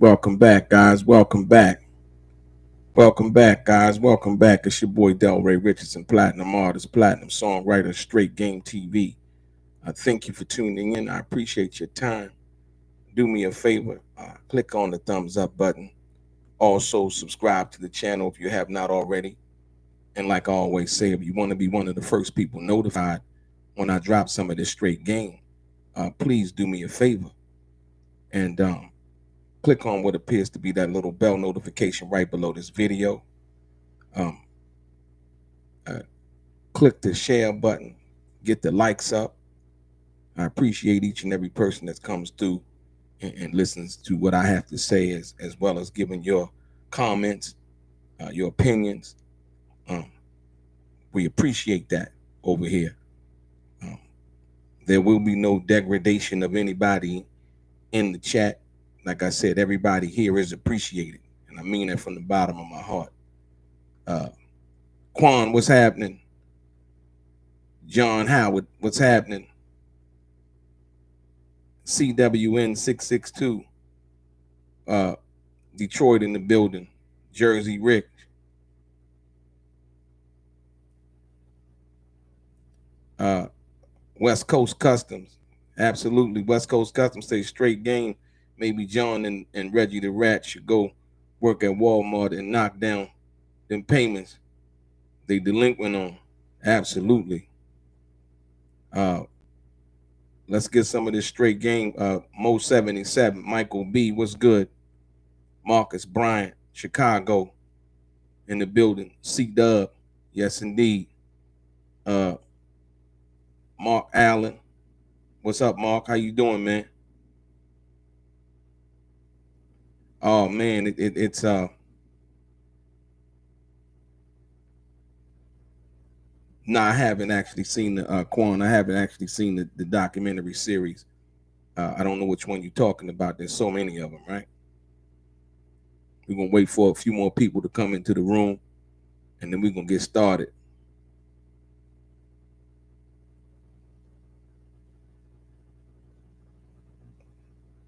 Welcome back, guys. Welcome back. Welcome back, guys. Welcome back. It's your boy DELRAY Richardson, platinum artist, platinum songwriter, Straight Game TV. Thank you for tuning in. I appreciate your time. Do me a favor, click on the thumbs up button. Also, subscribe to the channel if you have not already. And like I always say, if you want to be one of the first people notified when I drop some of this straight game, please do me a favor and click on what appears to be that little bell notification right below this video. Um, uh, Click the share button, get the likes up. I appreciate each and every person that comes through and listens to what I have to say, as well as giving your comments, your opinions. Um, we appreciate that over here. Um, there will be no degradation of anybody in the chat. Like I said, everybody here is appreciated, and I mean that from the bottom of my heart. Quan, what's happening? John Howard, what's happening? CWN 662, Detroit in the building. Jersey Rick, West Coast Customs, absolutely. West Coast Customs say straight game. Maybe John and Reggie the Rat should go work at Walmart and knock down them payments they delinquent on. Absolutely. Let's get some of this straight game. Mo 77, Michael B, what's good? Marcus Bryant, Chicago in the building. C Dub, yes indeed. Mark Allen, what's up, Mark? How you doing, man? Oh man, it's no, I haven't actually seen the Quan. I haven't actually seen the documentary series. I don't know which one you're talking about. There's so many of them, right? We're gonna wait for a few more people to come into the room, and then we're gonna get started.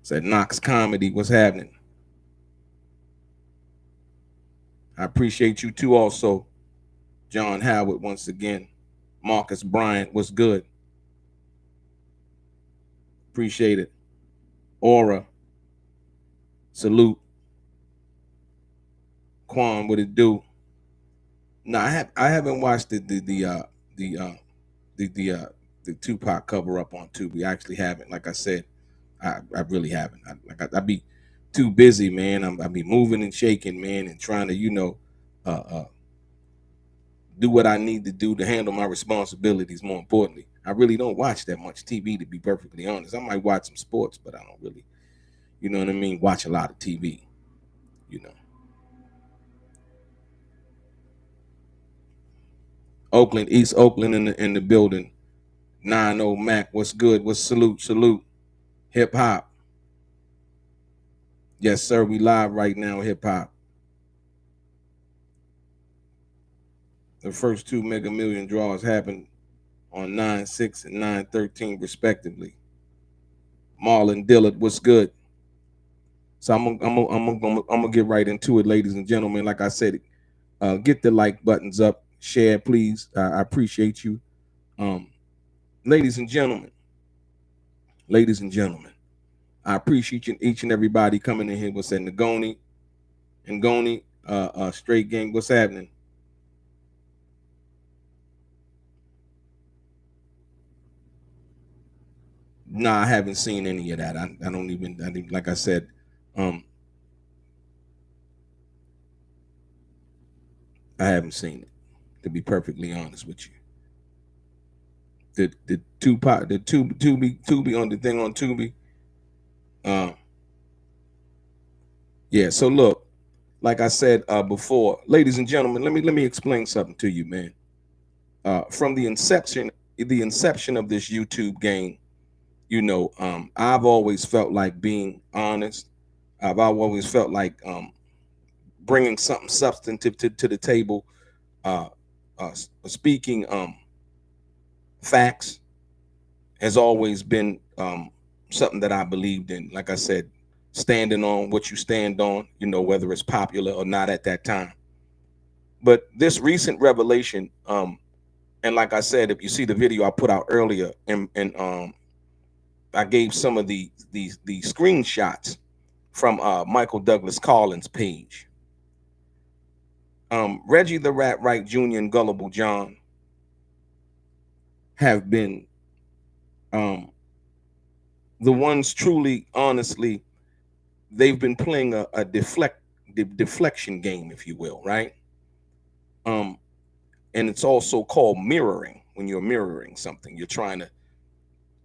Said Knox Comedy, what's happening? I appreciate you too, also. John Howard, once again. Marcus Bryant, what's good? Appreciate it. Aura, salute. Quan, what it do? No, I haven't watched the Tupac cover up on Tubi. I actually haven't. Like I said, I really haven't. I be too busy, man. I be moving and shaking, man, and trying to do what I need to do to handle my responsibilities. More importantly, I really don't watch that much TV, to be perfectly honest. I might watch some sports, but I don't really, you know what I mean, watch a lot of TV. You know. Oakland, East Oakland in the building. 90 Mac, what's good? What's salute? Hip hop. Yes, sir. We live right now, hip hop. The first two Mega Million draws happened on 9/6 and 9/13 respectively. Marlon Dillard, what's good? So I'm gonna get right into it, ladies and gentlemen. Like I said, get the like buttons up, share, please. I appreciate you, ladies and gentlemen. Ladies and gentlemen, I appreciate each and everybody coming in here. What's that, Ngoni? Ngoni, straight gang. What's happening? Nah, I haven't seen any of that. I don't even. Like I said, I haven't seen it. To be perfectly honest with you, the Tupac, the Tubi on the thing on Tubi. Yeah. So look, like I said before, ladies and gentlemen, let me explain something to you, man. From the inception of this YouTube game, I've always felt like being honest. I've always felt like bringing something substantive to the table, speaking facts has always been something that I believed in. Like I said, standing on what you stand on, whether it's popular or not at that time. But this recent revelation, and like I said, if you see the video I put out earlier, and I gave some of the screenshots from Michael Douglas Carlin's page. Reggie the Rat Wright Jr. and Gullible John have been the ones truly, honestly, they've been playing a deflection game, if you will, right? And it's also called mirroring. When you're mirroring something, you're trying to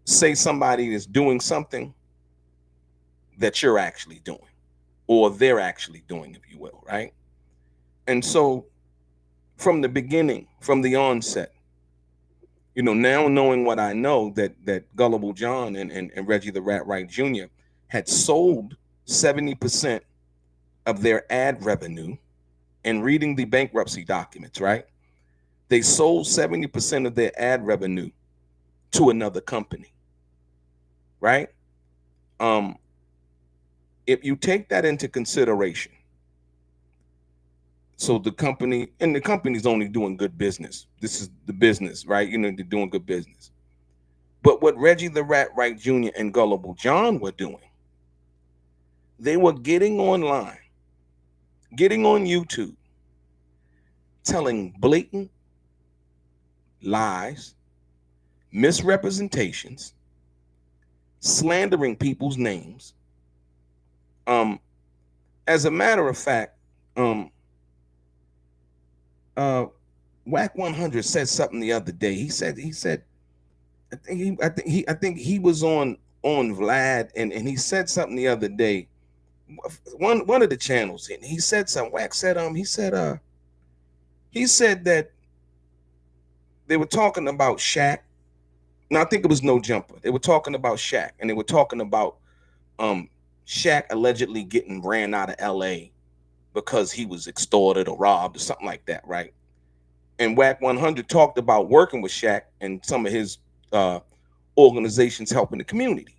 say somebody is doing something that you're actually doing, or they're actually doing, if you will, right? And so from the beginning, from the onset, now knowing what I know, that Gullible John and Reggie the Rat Wright Jr. had sold 70% of their ad revenue, and reading the bankruptcy documents, right? They sold 70% of their ad revenue to another company, right? If you take that into consideration, so the company's only doing good business. This is the business, right? They're doing good business. But what Reggie the Rat Wright Jr. and Gullible John were doing, they were getting online, getting on YouTube, telling blatant lies, misrepresentations, slandering people's names. As a matter of fact, Whack 100 said something the other day. He said, I think he was on Vlad, and he said something the other day. One of the channels, and he said something. Whack said, he said that they were talking about Shaq. Now I think it was No Jumper. They were talking about Shaq, and they were talking about Shaq allegedly getting ran out of LA because he was extorted or robbed or something like that, right? And Whack 100 talked about working with Shaq and some of his organizations helping the community.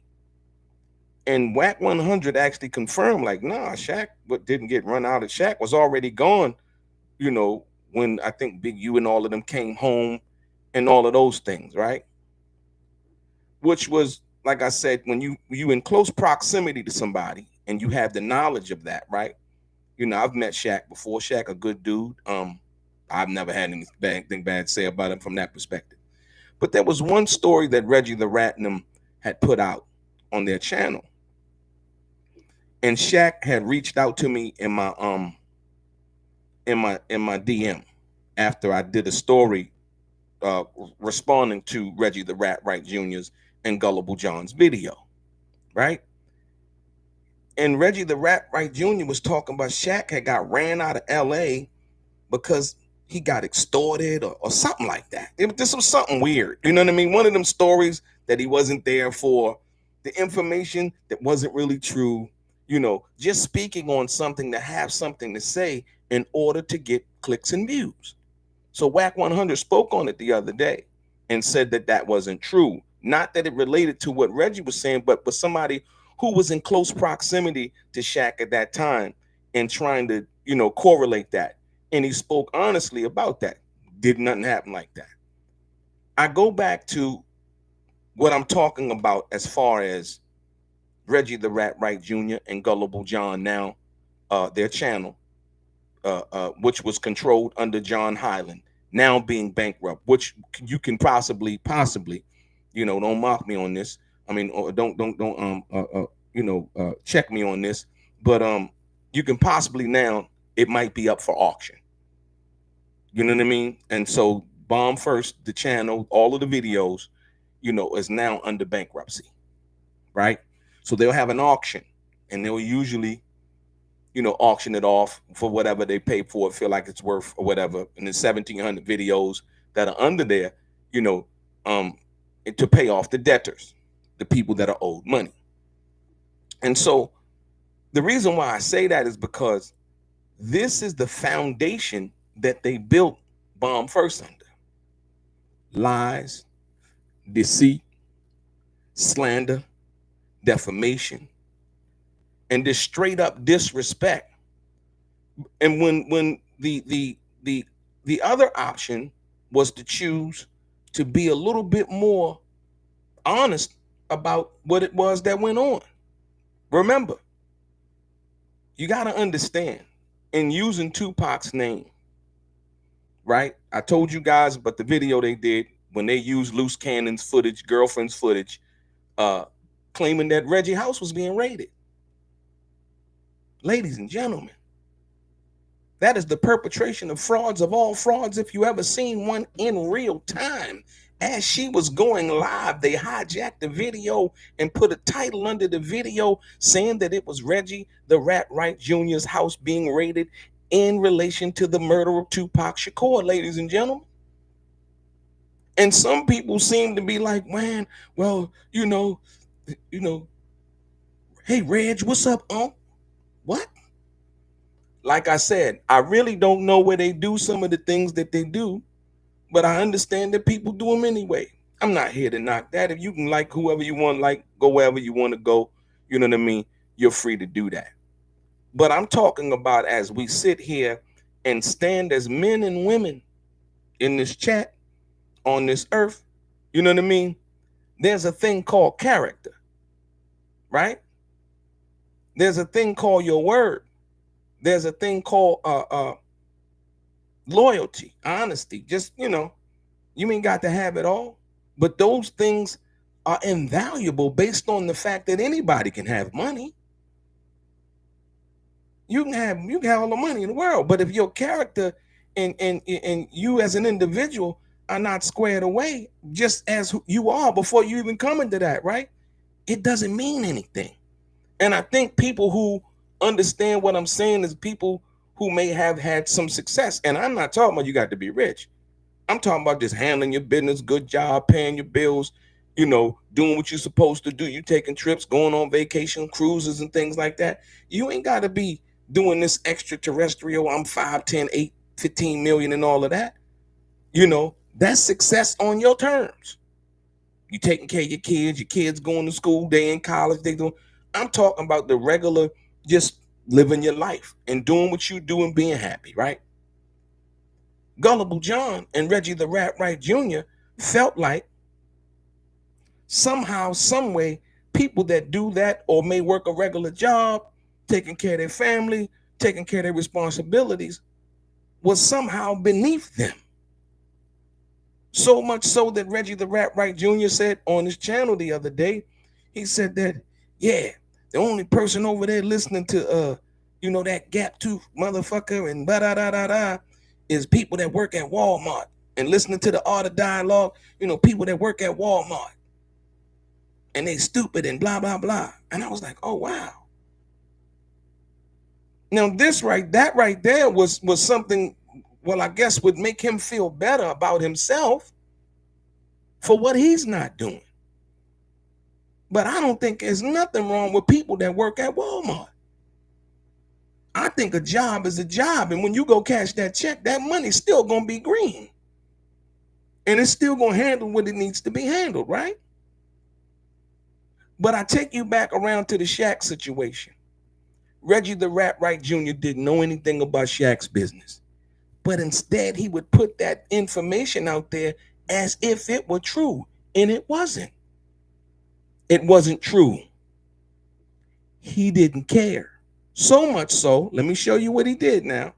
And Whack 100 actually confirmed, like, nah, Shaq didn't get run out. Shaq was already gone, when I think Big U and all of them came home and all of those things, right? Which was, like I said, when you in close proximity to somebody and you have the knowledge of that, right? I've met Shaq before. Shaq, a good dude. I've never had anything bad to say about him from that perspective. But there was one story that Reggie the Rat and them had put out on their channel, and Shaq had reached out to me in my DM after I did a story responding to Reggie the Rat Wright Jr.'s and Gullible John's video, right? And Reggie the Rat Wright Jr. was talking about Shaq had got ran out of LA because he got extorted or something like that. This was something weird. You know what I mean? One of them stories that he wasn't there for, the information that wasn't really true, just speaking on something to have something to say in order to get clicks and views. So Whack 100 spoke on it the other day and said that that wasn't true. Not that it related to what Reggie was saying, but somebody who was in close proximity to Shaq at that time and trying to, correlate that. And he spoke honestly about that. Did nothing happen like that. I go back to what I'm talking about as far as Reggie the Rat Wright Jr. and Gullible John now, their channel, which was controlled under John Hyland, now being bankrupt, which you can possibly, don't mock me on this. I mean, or don't check me on this, but you can possibly now, it might be up for auction. You know what I mean? And so Bomb1st, the channel, all of the videos, is now under bankruptcy, right? So they'll have an auction, and they'll usually, auction it off for whatever they pay for it, feel like it's worth or whatever. And the 1,700 videos that are under there, to pay off the debtors, the people that are owed money. And so the reason why I say that is because this is the foundation that they built Bomb1st under. Lies, deceit, slander, defamation, and this straight up disrespect. And when the other option was to choose to be a little bit more honest about what it was that went on. Remember, you got to understand, in using Tupac's name, right? I told you guys about the video they did when they used loose cannons footage, girlfriend's footage, claiming that Reggie house was being raided. Ladies and gentlemen, that is the perpetration of frauds of all frauds. If you ever seen one in real time, as she was going live, they hijacked the video and put a title under the video saying that it was Reggie the Rat Wright Jr.'s house being raided in relation to the murder of Tupac Shakur, ladies and gentlemen. And some people seem to be like, man, well, you know, hey, Reg, what's up, What? Like I said, I really don't know where they do some of the things that they do, but I understand that people do them anyway. I'm not here to knock that. If you can like whoever you want, like, go wherever you want to go, you know what I mean? You're free to do that. But I'm talking about as we sit here and stand as men and women in this chat on this earth, you know what I mean? There's a thing called character, right? There's a thing called your word. There's a thing called loyalty, honesty. Just, you ain't got to have it all. But those things are invaluable based on the fact that anybody can have money. You can have all the money in the world, but if your character and you as an individual are not squared away, just as you are before you even come into that, right? It doesn't mean anything. And I think people who understand what I'm saying is people who may have had some success. And I'm not talking about you got to be rich. I'm talking about just handling your business, good job, paying your bills, doing what you're supposed to do. You taking trips, going on vacation, cruises and things like that. You ain't got to be doing this extraterrestrial, I'm 5, 10, 8, 15 million and all of that. That's success on your terms. You taking care of your kids going to school, they in college, they doing. I'm talking about the regular, just living your life and doing what you do and being happy, right? Gullible John and Reggie the Rat Wright Jr. felt like somehow, some way, people that do that or may work a regular job, taking care of their family, taking care of their responsibilities, was somehow beneath them. So much so that Reggie the Rat Wright Jr. said on his channel the other day, he said that, yeah, the only person over there listening to, that gap tooth motherfucker and da-da-da-da-da is people that work at Walmart, and listening to the art of dialogue, people that work at Walmart and they stupid and blah, blah, blah. And I was like, oh, wow. Now that right there was something, well, I guess would make him feel better about himself for what he's not doing. But I don't think there's nothing wrong with people that work at Walmart. I think a job is a job. And when you go cash that check, that money's still going to be green. And it's still going to handle what it needs to be handled, right? But I take you back around to the Shaq situation. Reggie the Rat Wright Jr. didn't know anything about Shaq's business. But instead, he would put that information out there as if it were true. And it wasn't. It wasn't true. He didn't care. So much so, let me show you what he did now.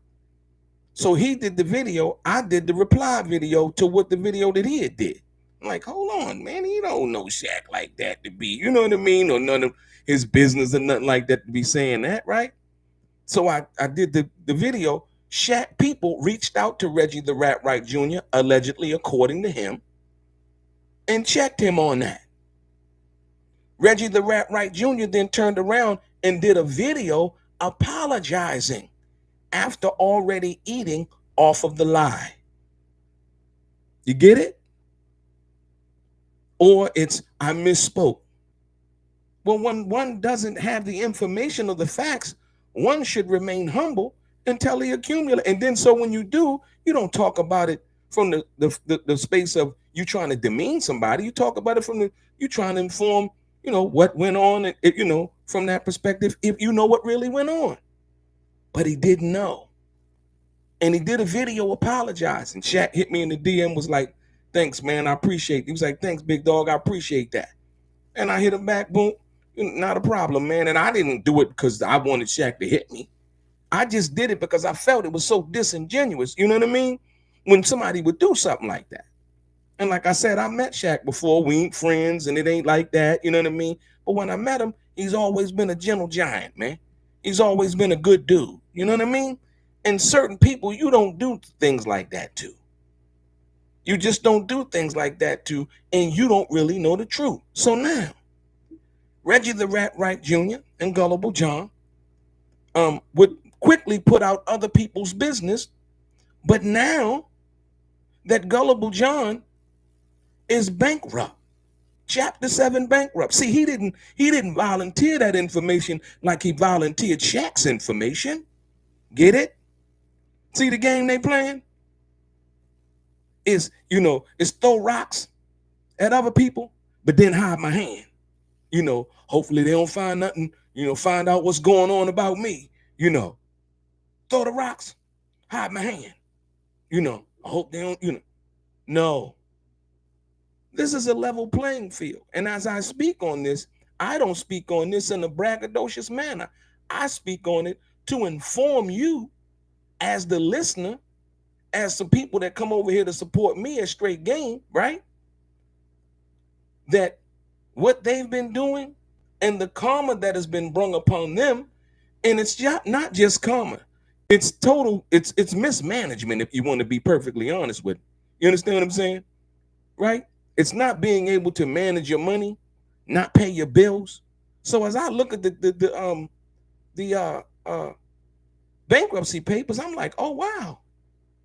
So he did the video. I did the reply video to what the video that he had did. I'm like, hold on, man. He don't know Shaq like that to be, you know what I mean? Or none of his business or nothing like that to be saying that, right? So I did the video. Shaq people reached out to Reggie the Rat Wright Jr., allegedly, according to him, and checked him on that. Reggie the Rat Wright Jr. then turned around and did a video apologizing after already eating off of the lie. You get it? Or it's, I misspoke. Well, when one doesn't have the information or the facts, one should remain humble until he accumulates. And then so when you do, you don't talk about it from the space of you trying to demean somebody. You talk about it from you trying to inform, what went on, from that perspective if you know what really went on. But he didn't know. And he did a video apologizing. Shaq hit me in the DM, was like, thanks, man, I appreciate it. He was like, thanks, big dog, I appreciate that. And I hit him back, boom, not a problem, man. And I didn't do it because I wanted Shaq to hit me. I just did it because I felt it was so disingenuous, you know what I mean? When somebody would do something like that. And like I said, I met Shaq before. We ain't friends and it ain't like that, you know what I mean? But when I met him, he's always been a gentle giant, man. He's always been a good dude, you know what I mean? And certain people, you don't do things like that to. You just don't do things like that to, and you don't really know the truth. So now, Reggie the Rat Wright Jr. and Gullible John would quickly put out other people's business, but now that Gullible John is bankrupt, Chapter 7 bankrupt. See, he didn't volunteer that information like he volunteered Shaq's information. Get it? See the game they playing? Is, is throw rocks at other people, but then hide my hand. Hopefully they don't find nothing, find out what's going on about me, Throw the rocks, hide my hand. I hope they don't, No. This is a level playing field. And as I speak on this, I don't speak on this in a braggadocious manner. I speak on it to inform you as the listener, as some people that come over here to support me at Straight Game, right? That what they've been doing and the karma that has been brung upon them, and it's not just karma. It's total, it's mismanagement, if you want to be perfectly honest with me. You understand what I'm saying? Right? It's not being able to manage your money, not pay your bills. So as I look at the bankruptcy papers, I'm like, oh wow,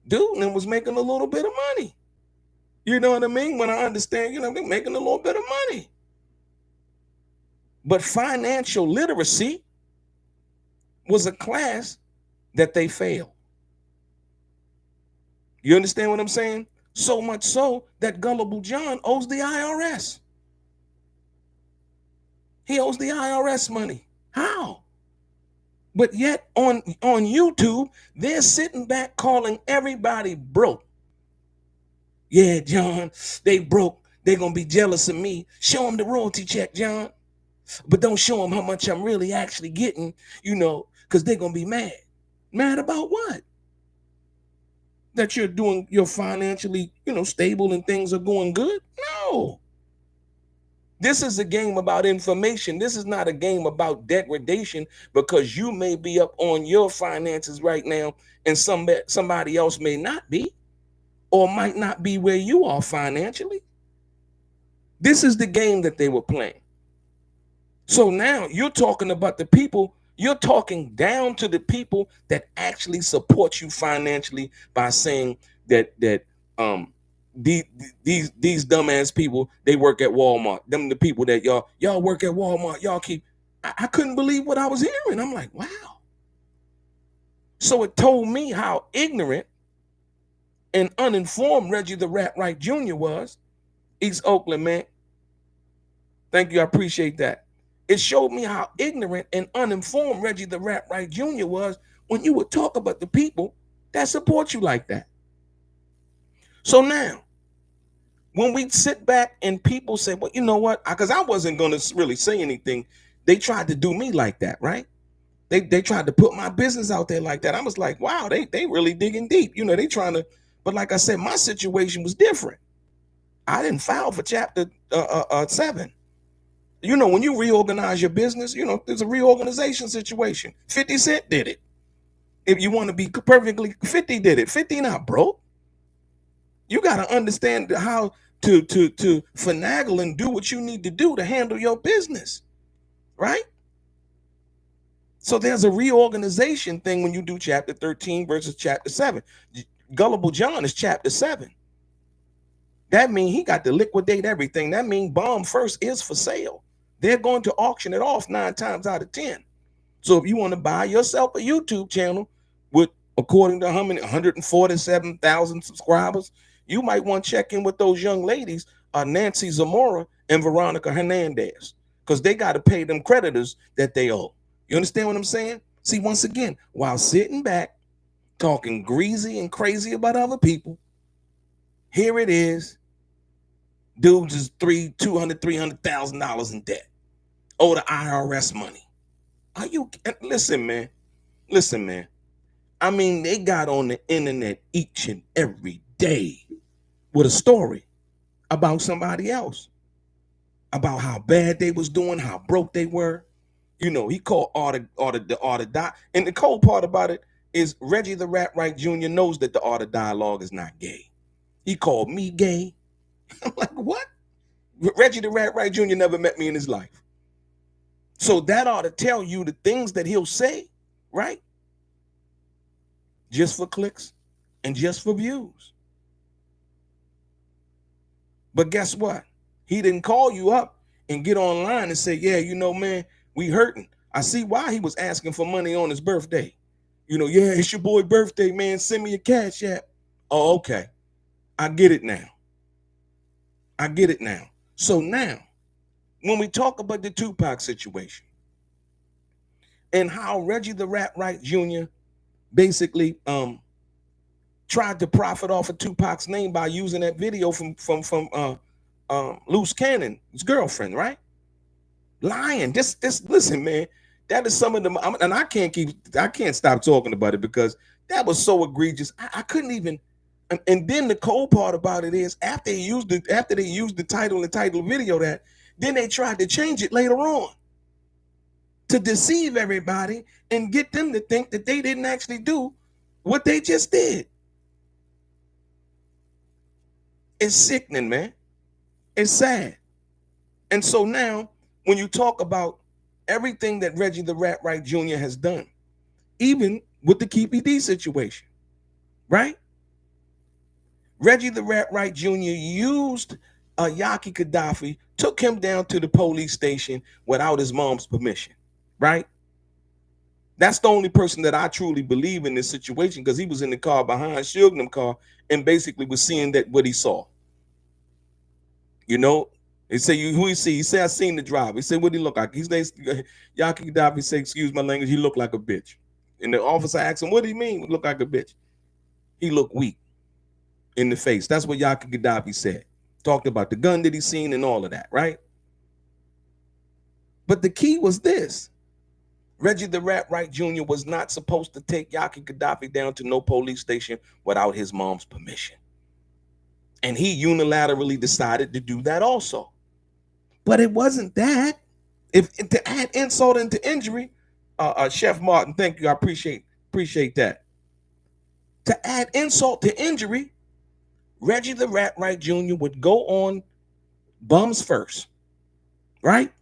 dude was making a little bit of money. You know what I mean? When I understand, they're making a little bit of money. But financial literacy was a class that they failed. You understand what I'm saying? So much so that Gullible John owes the IRS. He owes the IRS money. How? But yet on YouTube, they're sitting back calling everybody broke. Yeah, John, they broke. They're going to be jealous of me. Show them the royalty check, John. But don't show them how much I'm really actually getting, because they're going to be mad. Mad about what? That you're financially, stable and things are going good? No. This is a game about information. This is not a game about degradation, because you may be up on your finances right now and somebody else may not be, or might not be where you are financially. This is the game that they were playing. So now you're talking about the people. You're talking down to the people that actually support you financially by saying that these dumbass people, they work at Walmart. Them the people that y'all work at Walmart. Y'all keep. I couldn't believe what I was hearing. I'm like, wow. So it told me how ignorant and uninformed Reggie the Rat Wright Jr. was. East Oakland, man. Thank you. I appreciate that. It showed me how ignorant and uninformed Reggie the Rat Wright Jr. was when you would talk about the people that support you like that. So now, when we sit back and people say, well, you know what? Because I wasn't going to really say anything. They tried to do me like that, right? They tried to put my business out there like that. I was like, wow, they really digging deep. They trying to, but like I said, my situation was different. I didn't file for Chapter 7. When you reorganize your business, there's a reorganization situation. 50 Cent did it. If you want to be perfectly, 50 did it. 50 not broke. You got to understand how to finagle and do what you need to do to handle your business, right? So there's a reorganization thing when you do Chapter 13 versus Chapter 7. Gullible John is Chapter 7. That means he got to liquidate everything. That means Bomb1st is for sale. They're going to auction it off 9 times out of 10. So if you want to buy yourself a YouTube channel with, according to how many, 147,000 subscribers, you might want to check in with those young ladies, Nancy Zamora and Veronica Hernandez. because they got to pay them creditors that they owe. You understand what I'm saying? See, once again, while sitting back, talking greasy and crazy about other people, here it is. Dudes is $300,000 in debt. Owe the IRS money. Are you, listen, man. Listen, man. I mean, they got on the internet each and every day with a story about somebody else, about how bad they was doing, how broke they were. You know, he called all the die. And the cold part about it is Reggie the Rat Wright Jr. knows that the art of dialogue is not gay. He called me gay. I'm like, what? Reggie the Rat Wright Jr. never met me in his life. So that ought to tell you the things that he'll say, right? Just for clicks and just for views. But guess what? He didn't call you up and get online and say, yeah, you know, man, we hurting. I see why he was asking for money on his birthday. You know, yeah, it's your boy birthday, man. Send me your cash app. Oh, okay. I get it now. I get it now. So now, when we talk about the Tupac situation and how Reggie the Rat Wright Jr. basically tried to profit off of Tupac's name by using that video from Loose Cannon, his girlfriend, right? Lying. Just listen, man. That is some of them, and I can't stop talking about it because that was so egregious. I couldn't even. And then the cold part about it is after they used the title and title video that, then they tried to change it later on to deceive everybody and get them to think that they didn't actually do what they just did. It's sickening, man. It's sad. And so now, when you talk about everything that Reggie the Rat Wright Jr. has done, even with the Keepy D situation, right? Reggie the Rat Wright Jr. used Yaki Gaddafi, took him down to the police station without his mom's permission, right? That's the only person that I truly believe in this situation, because he was in the car behind Suge's car and basically was seeing that what he saw. You know, they say, who he see? He said, I seen the driver. He said, what he look like? He said, Yaki Gaddafi said, excuse my language, he looked like a bitch. And the officer asked him, what do you mean look like a bitch? He looked weak in the face. That's what Yaki Gaddafi said. Talked about the gun that he seen and all of that, right? But the key was this. Reggie the Rat Wright Jr. was not supposed to take Yaki Gaddafi down to no police station without his mom's permission. And he unilaterally decided to do that also. But it wasn't that. If to add insult into injury, Chef Martin, thank you. I appreciate that. To add insult to injury, Reggie the Rat Wright Jr. would go on Bomb1st, right?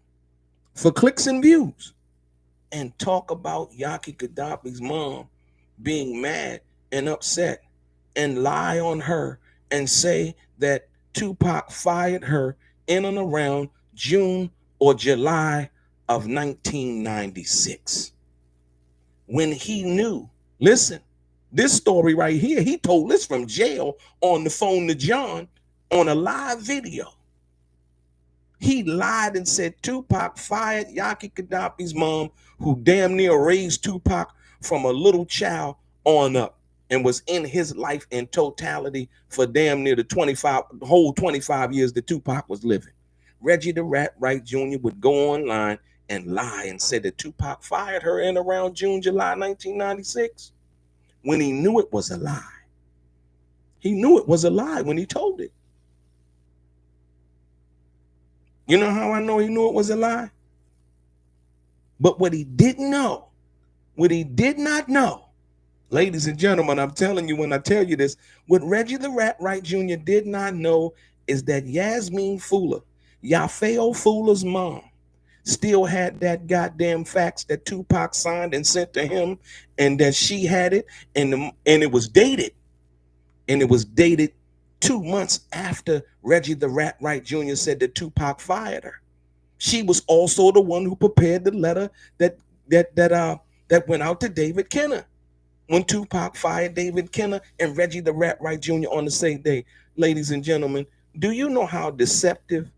For clicks and views, and talk about Yaki Gaddafi's mom being mad and upset and lie on her and say that Tupac fired her in and around June or July of 1996. When he knew, listen, this story right here, he told this from jail on the phone to John on a live video. He lied and said Tupac fired Yaki Gaddafi's mom, who damn near raised Tupac from a little child on up and was in his life in totality for damn near the whole 25 years that Tupac was living. Reggie the Rat Wright Jr. would go online and lie and say that Tupac fired her in around June, July 1996. When he knew it was a lie. He knew it was a lie when he told it. You know how I know he knew it was a lie? But what he didn't know, what he did not know, ladies and gentlemen, I'm telling you when I tell you this, what Reggie the Rat Wright Jr. did not know is that Yasméen Fuller, Yafeo Fuller's mom, still had that goddamn fax that Tupac signed and sent to him, and that she had it, and it was dated. And it was dated 2 months after Reggie the Rat Wright Jr. said that Tupac fired her. She was also the one who prepared the letter that went out to David Kenner when Tupac fired David Kenner and Reggie the Rat Wright Jr. on the same day. Ladies and gentlemen, do you know how deceptive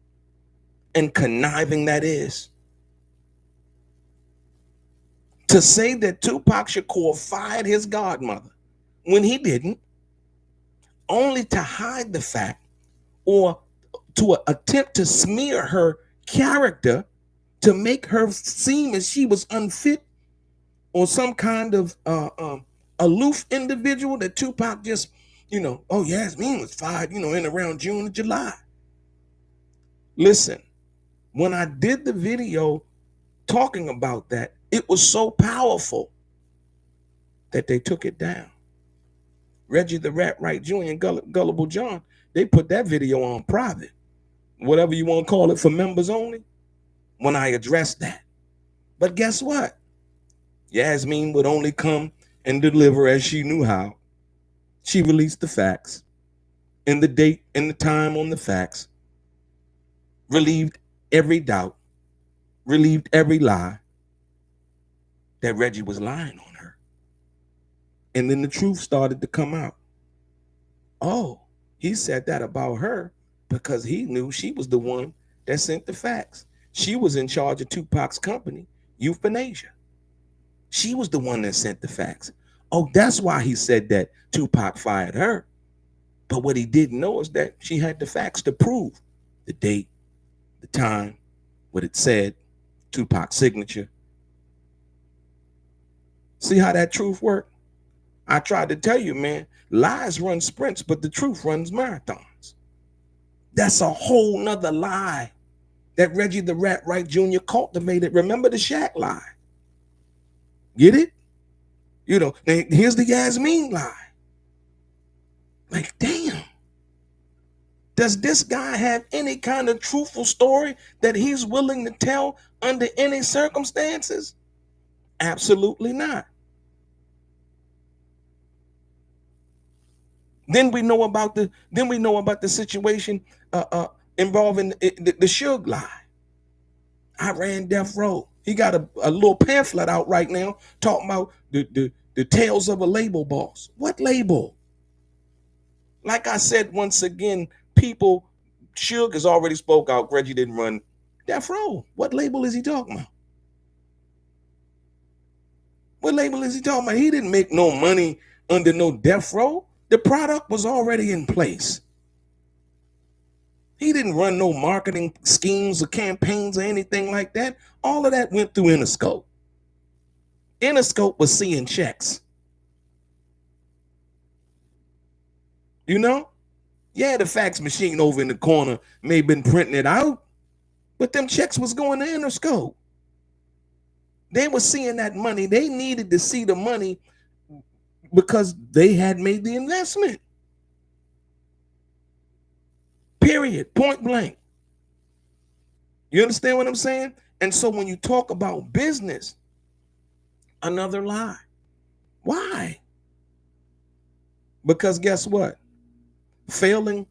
and conniving that is. To say that Tupac Shakur fired his godmother when he didn't, only to hide the fact or to attempt to smear her character to make her seem as she was unfit or some kind of aloof individual that Tupac just, oh, Yasméen was fired, in around June or July. Listen, when I did the video talking about that, it was so powerful that they took it down. Reggie the Rat Wright Jr. and Gullible John, they put that video on private, whatever you want to call it, for members only, when I addressed that. But guess what? Yasméen would only come and deliver as she knew how. She released the facts and the date and the time on the facts, relieved every doubt, relieved every lie that Reggie was lying on her. And then the truth started to come out. Oh, he said that about her because he knew she was the one that sent the facts. She was in charge of Tupac's company, Euthanasia. She was the one that sent the facts. Oh, that's why he said that Tupac fired her. But what he didn't know is that she had the facts to prove the date, the time, what it said, Tupac's signature. See how that truth worked? I tried to tell you, man, lies run sprints, but the truth runs marathons. That's a whole nother lie that Reggie the Rat Wright Jr. cultivated. Remember the Shaq lie? Get it? Here's the Yasméen lie. Like, damn. Does this guy have any kind of truthful story that he's willing to tell under any circumstances? Absolutely not. Then we know about the situation involving the Suge lie. I ran Death Row. He got a little pamphlet out right now talking about the tales of a label boss. What label? Like I said, once again, Suge has already spoke out. Reggie didn't run Death Row. What label is he talking about? What label is he talking about? He didn't make no money under no Death Row. The product was already in place. He didn't run no marketing schemes or campaigns or anything like that. All of that went through Interscope. Interscope was seeing checks. Yeah, the fax machine over in the corner may have been printing it out, but them checks was going to Interscope. They were seeing that money. They needed to see the money because they had made the investment. Period. Point blank. You understand what I'm saying? And so when you talk about business, another lie. Why? Because guess what? Failing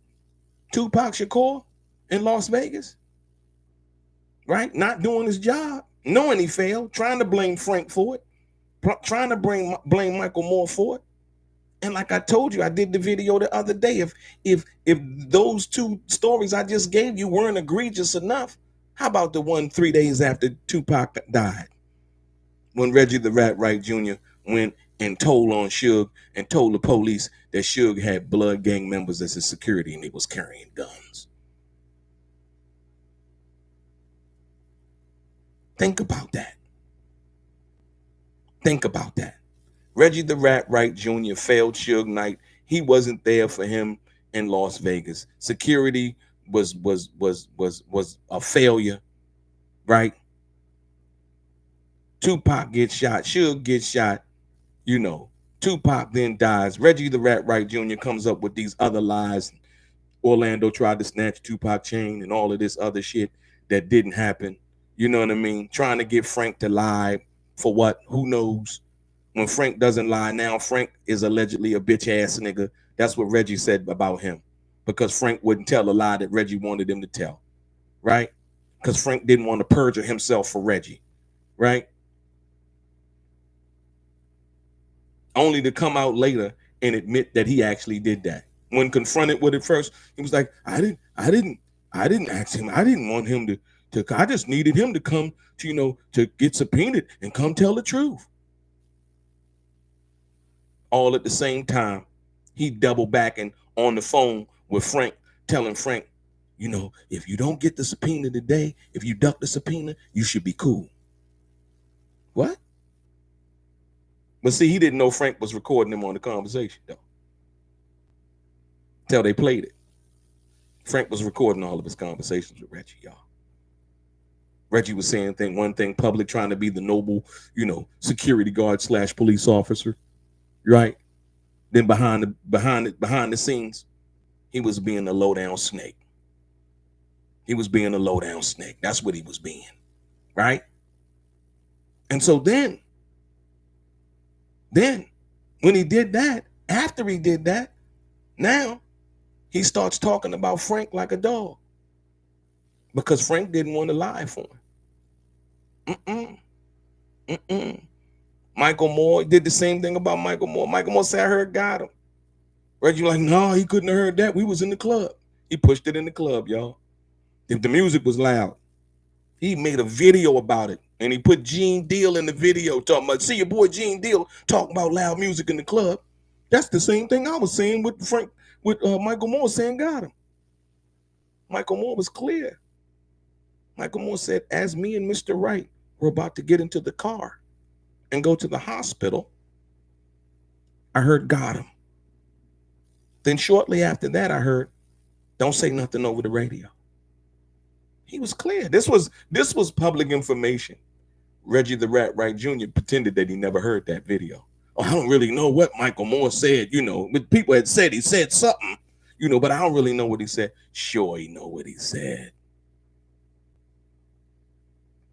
Tupac Shakur in Las Vegas, right? Not doing his job, knowing he failed, trying to blame Frank for it, trying to blame Michael Moore for it. And like I told you, I did the video the other day. If those two stories I just gave you weren't egregious enough, how about the one 3 days after Tupac died, when Reggie the Rat Wright Jr. went and told on Suge and told the police that Suge had blood gang members as his security and he was carrying guns? Think about that. Think about that. Reggie the Rat Wright Jr. failed Suge Knight. He wasn't there for him in Las Vegas. Security was a failure, right? Tupac gets shot. Suge gets shot. Tupac then dies. Reggie the Rat Wright Jr. comes up with these other lies. Orlando tried to snatch Tupac chain and all of this other shit that didn't happen. You know what I mean? Trying to get Frank to lie for what? Who knows? When Frank doesn't lie now, Frank is allegedly a bitch ass nigga. That's what Reggie said about him, because Frank wouldn't tell a lie that Reggie wanted him to tell, right? Because Frank didn't want to perjure himself for Reggie, right? Only to come out later and admit that he actually did that. When confronted with it first, he was like, I didn't. I didn't ask him. I didn't want him to I just needed him to come to, to get subpoenaed and come tell the truth. All at the same time, he double backing on the phone with Frank, telling Frank, if you don't get the subpoena today, if you duck the subpoena, you should be cool. What? But see, he didn't know Frank was recording him on the conversation, though. Till they played it. Frank was recording all of his conversations with Reggie, y'all. Reggie was saying one thing public, trying to be the noble, security guard / police officer, right? Then behind the scenes, he was being a low down snake. He was being a low down snake. That's what he was being, right? And so then when he did that, after he did that, now he starts talking about Frank like a dog, because Frank didn't want to lie for him. Michael Moore did the same thing about Michael Moore. Michael Moore said, I heard got him. Reggie was like, no, he couldn't have heard that. We was in the club. He pushed it in the club, y'all. If the music was loud, he made a video about it, and he put Gene Deal in the video talking about, see your boy Gene Deal talking about loud music in the club. That's the same thing I was saying with Michael Moore saying got him. Michael Moore was clear. Michael Moore said, as me and Mr. Wright were about to get into the car and go to the hospital, I heard got him. Then shortly after that, I heard, don't say nothing over the radio. He was clear. This was public information. Reggie the Rat Wright Jr. pretended that he never heard that video. Oh, I don't really know what Michael Moore said, but people had said he said something, but I don't really know what he said. Sure, he know what he said.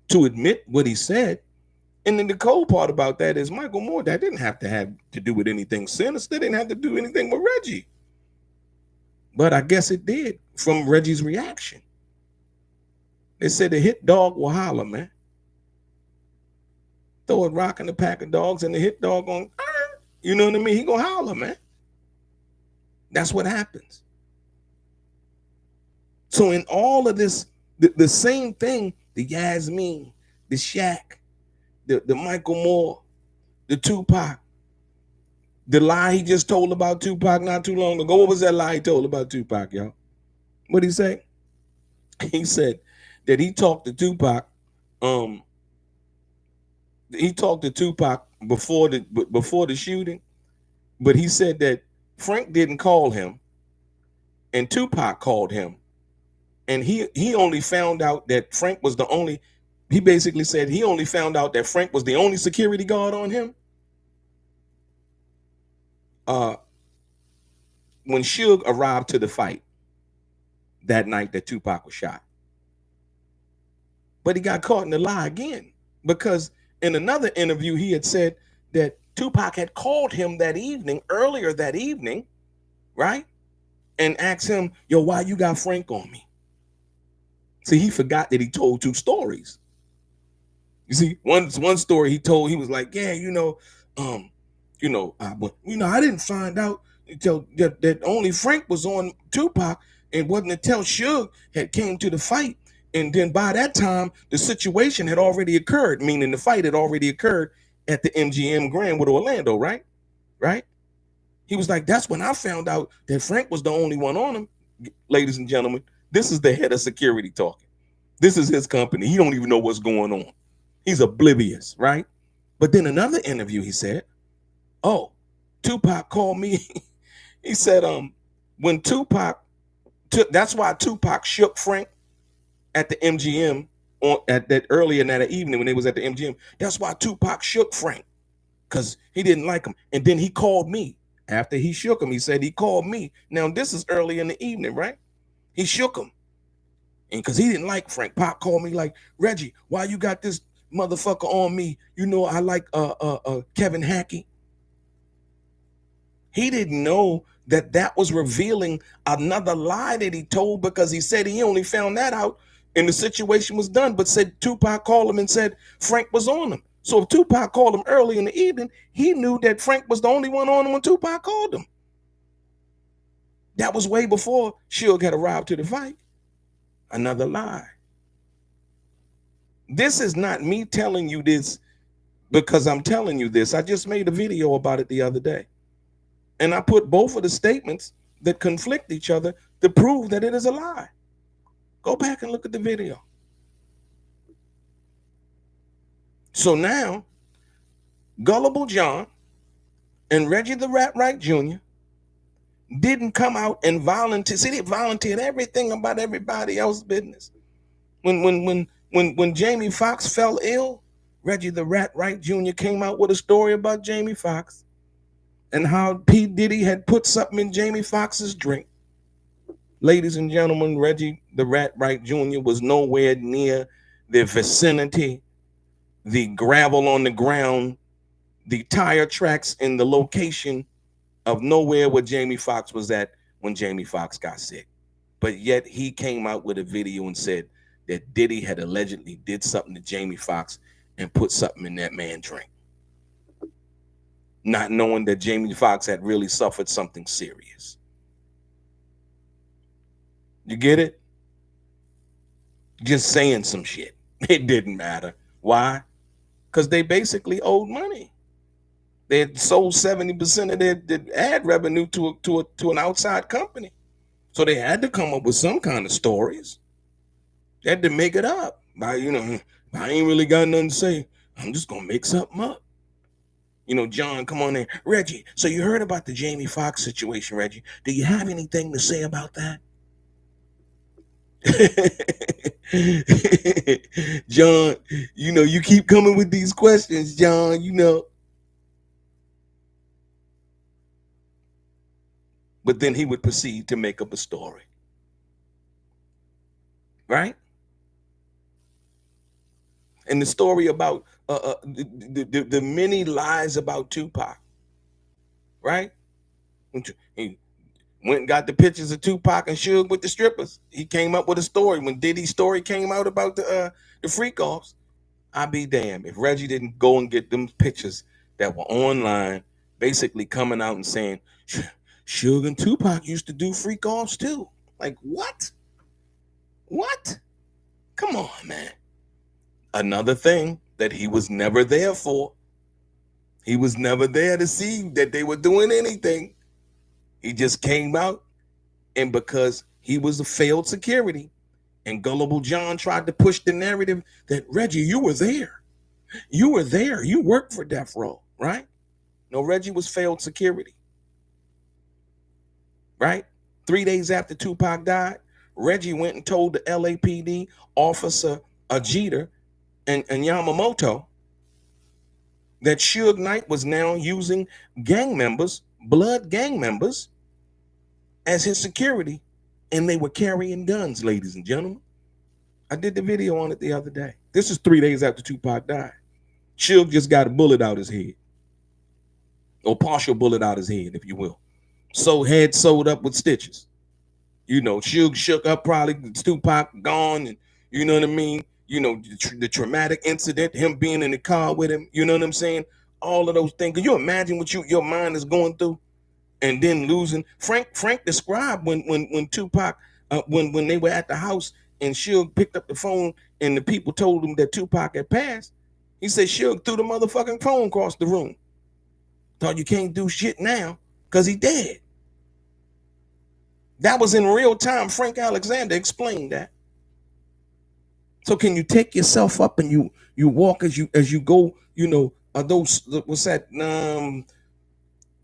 To admit what he said. And then the cold part about that is Michael Moore, that didn't have to do with anything sinister. It didn't have to do anything with Reggie. But I guess it did from Reggie's reaction. They said the hit dog will holler, man. Throw a rock in the pack of dogs and the hit dog on, you know what I mean? He gonna holler, man. That's what happens. So in all of this, the same thing, the Yasméen, the Shaq, the Michael Moore, the Tupac, the lie he just told about Tupac not too long ago. What was that lie he told about Tupac, y'all? What'd he say? He said that he talked to Tupac. He talked to Tupac before the shooting, but he said that Frank didn't call him, and Tupac called him, and he only found out that Frank was the only. He basically said he only found out that Frank was the only security guard on him when Suge arrived to the fight that night that Tupac was shot. But he got caught in the lie again, because in another interview he had said that Tupac had called him earlier that evening, right? And asked him, yo, why you got Frank on me? See, he forgot that he told two stories. You see, one story he told, he was like, yeah, I didn't find out until that only Frank was on Tupac, and wasn't until Suge had came to the fight. And then by that time, the situation had already occurred, meaning the fight had already occurred at the MGM Grand with Orlando, right? Right? He was like, that's when I found out that Frank was the only one on him. Ladies and gentlemen, this is the head of security talking. This is his company. He don't even know what's going on. He's oblivious, right? But then another interview, he said, oh, Tupac called me. He said, when Tupac that's why Tupac shook Frank at the MGM at that earlier in that evening when they was at the MGM. That's why Tupac shook Frank, because he didn't like him. And then he called me after he shook him. He said he called me. Now this is early in the evening, right? He shook him, and because he didn't like Frank, Pop called me like, Reggie, why you got this motherfucker on me? I like Kevin Hackey. He didn't know that was revealing another lie that he told, because he said he only found that out and the situation was done, but said Tupac called him and said Frank was on him. So if Tupac called him early in the evening, he knew that Frank was the only one on him when Tupac called him. That was way before Suge had arrived to the fight. Another lie. This is not me telling you this because I'm telling you this. I just made a video about it the other day. And I put both of the statements that conflict each other to prove that it is a lie. Go back and look at the video. So now, Gullible John and Reggie the Rat Wright Jr. didn't come out and volunteer. See, they volunteered everything about everybody else's business. When Jamie Foxx fell ill, Reggie the Rat Wright Jr. came out with a story about Jamie Foxx and how P. Diddy had put something in Jamie Foxx's drink. Ladies and gentlemen, Reggie the Rat Wright Jr. was nowhere near the vicinity, the gravel on the ground, the tire tracks in the location of nowhere where Jamie Foxx was at when Jamie Foxx got sick. But yet he came out with a video and said that Diddy had allegedly did something to Jamie Foxx and put something in that man's drink, not knowing that Jamie Foxx had really suffered something serious. You get it? Just saying some shit. It didn't matter. Why? Because they basically owed money. They had sold 70% of their ad revenue to an outside company. So they had to come up with some kind of stories. They had to make it up. I ain't really got nothing to say. I'm just going to make something up. John, come on in. Reggie, so you heard about the Jamie Foxx situation, Reggie. Do you have anything to say about that? John, you keep coming with these questions, John, But then he would proceed to make up a story. Right? And the story about the many lies about Tupac. Right? He went and got the pictures of Tupac and Suge with the strippers. He came up with a story. When Diddy's story came out about the freak offs, I'd be damned if Reggie didn't go and get them pictures that were online, basically coming out and saying, Suge and Tupac used to do freak offs too. Like, what? What? Come on, man. Another thing that he was never there for. He was never there to see that they were doing anything. He just came out, and because he was a failed security, and Gullible John tried to push the narrative that, Reggie, you were there. You were there. You worked for Death Row, right? No, Reggie was failed security. Right? 3 days after Tupac died, Reggie went and told the LAPD officer Jeter and Yamamoto that Suge Knight was now using blood gang members, as his security, and they were carrying guns, ladies and gentlemen. I did the video on it the other day. This is 3 days after Tupac died. Suge just got a bullet out his head, or partial bullet out his head, if you will. So head sewed up with stitches. Suge shook up, probably Tupac gone, and you know what I mean? The traumatic incident, him being in the car with him, you know what I'm saying? All of those things. Can you imagine what your mind is going through? And then losing. Frank described when Tupac, when they were at the house and Suge picked up the phone and the people told him that Tupac had passed. He said Suge threw the motherfucking phone across the room. Thought you can't do shit now because he dead. That was in real time. Frank Alexander explained that. So can you take yourself up and you walk as you go, those, what's that,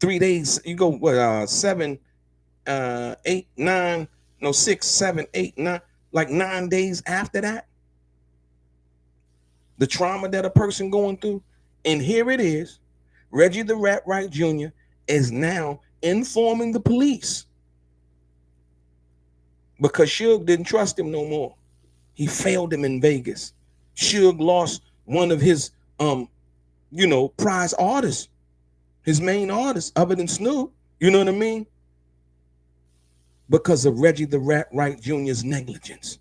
3 days, you go, what, 7, 8, 9, no, 6, 7, 8, 9, like 9 days after that, the trauma that a person going through. And here it is, Reggie the Rat Wright Jr. is now informing the police because Suge didn't trust him no more. He failed him in Vegas. Suge lost one of his prize artists, his main artist, other than Snoop, you know what I mean? Because of Reggie the Rat Wright Jr.'s negligence.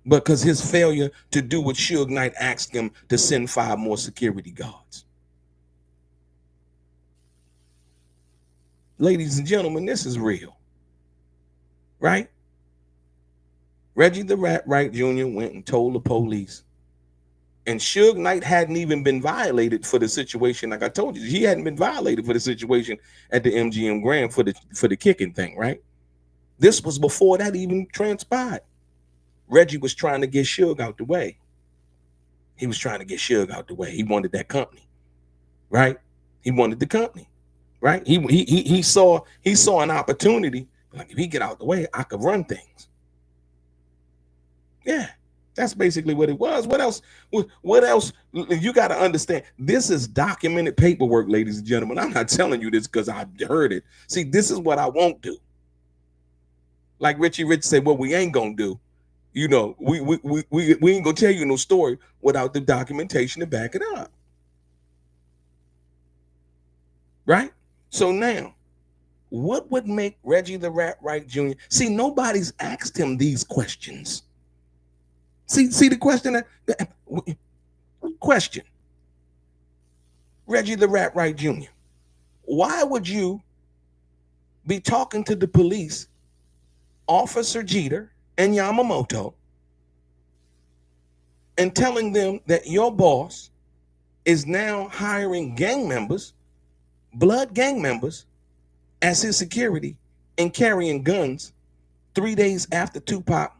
Because his failure to do what Suge Knight asked him to send 5 more security guards. Ladies and gentlemen, this is real. right? Reggie the Rat Wright Jr. went and told the police. And Suge Knight hadn't even been violated for the situation. Like I told you, he hadn't been violated for the situation at the MGM Grand for the kicking thing, right? This was before that even transpired. Reggie was trying to get Suge out the way. He was trying to get Suge out the way. He wanted that company, right? He wanted the company, right? He saw an opportunity. Like, if he get out the way, I could run things. Yeah. That's basically what it was. What else? What else? You got to understand, this is documented paperwork, ladies and gentlemen. I'm not telling you this because I heard it. See, this is what I won't do. Like Richie Rich said, what we ain't gonna do. You know, we ain't gonna tell you no story without the documentation to back it up. Right? So now, what would make Reggie the Rat Wright Jr.? See, nobody's asked him these questions. See the question. Question. Reggie the Rat Wright Jr. Why would you be talking to the police, Officer Jeter and Yamamoto, and telling them that your boss is now hiring gang members, blood gang members, as his security and carrying guns 3 days after Tupac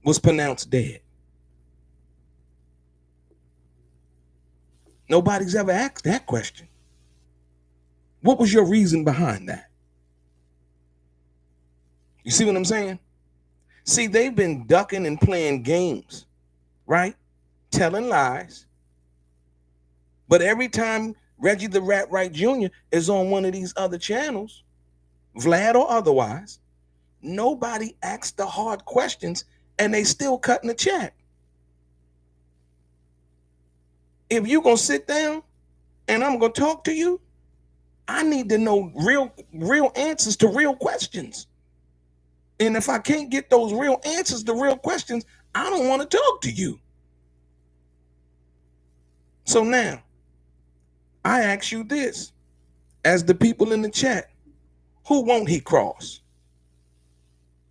was pronounced dead? Nobody's ever asked that question. What was your reason behind that? You see what I'm saying? See, they've been ducking and playing games, right? Telling lies. But every time Reggie the Rat Wright Jr. is on one of these other channels, Vlad or otherwise, nobody asks the hard questions, and they still cutting the check. If you're going to sit down and I'm going to talk to you, I need to know real answers to real questions. And if I can't get those real answers to real questions, I don't want to talk to you. So now, I ask you this, as the people in the chat, who won't he cross?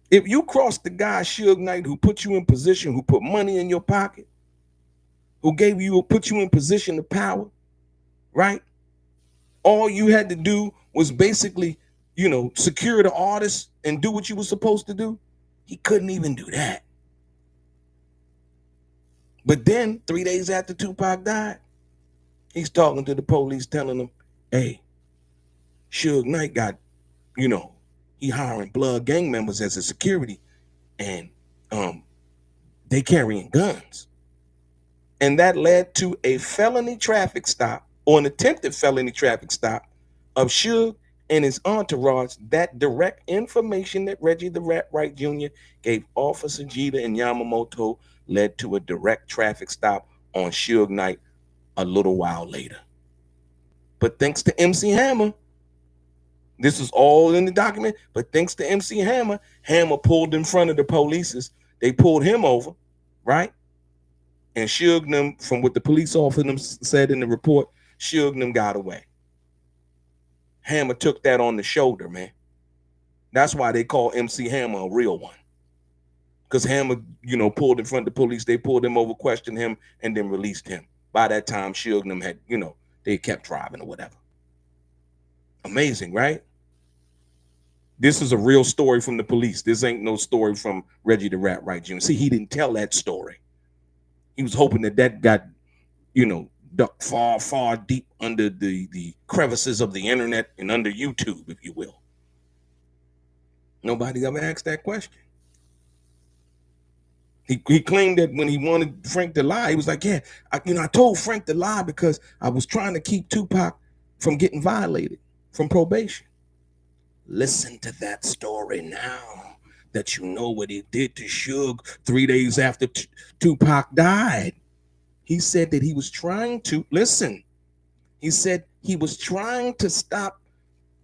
If you cross the guy Suge Knight who put you in position, who put money in your pocket, who put you in position of power, right? All you had to do was basically, secure the artist and do what you were supposed to do. He couldn't even do that. But then 3 days after Tupac died, he's talking to the police, telling them, hey, Suge Knight got, he hiring blood gang members as a security, and they carrying guns. And that led to a felony traffic stop, or an attempted felony traffic stop, of Suge and his entourage. That direct information that Reggie the Rat Wright Jr. gave Officer Jeter and Yamamoto led to a direct traffic stop on Suge Knight a little while later. But thanks to MC Hammer, this is all in the document, but thanks to MC Hammer, Hammer pulled in front of the police. They pulled him over, right? And Suge them, from what the police officer said in the report, Suge them got away. Hammer took that on the shoulder, man. That's why they call MC Hammer a real one. Because Hammer, pulled in front of the police. They pulled him over, questioned him, and then released him. By that time, Suge them had, they kept driving or whatever. Amazing, right? This is a real story from the police. This ain't no story from Reggie the Rat Wright Jr. See, he didn't tell that story. He was hoping that got, ducked far, far deep under the crevices of the internet and under YouTube, if you will. Nobody ever asked that question. He claimed that when he wanted Frank to lie, he was like, yeah, I told Frank to lie because I was trying to keep Tupac from getting violated from probation. Listen to that story now that you know what he did to Suge 3 days after Tupac died. He said that he was trying to, listen, he said he was trying to stop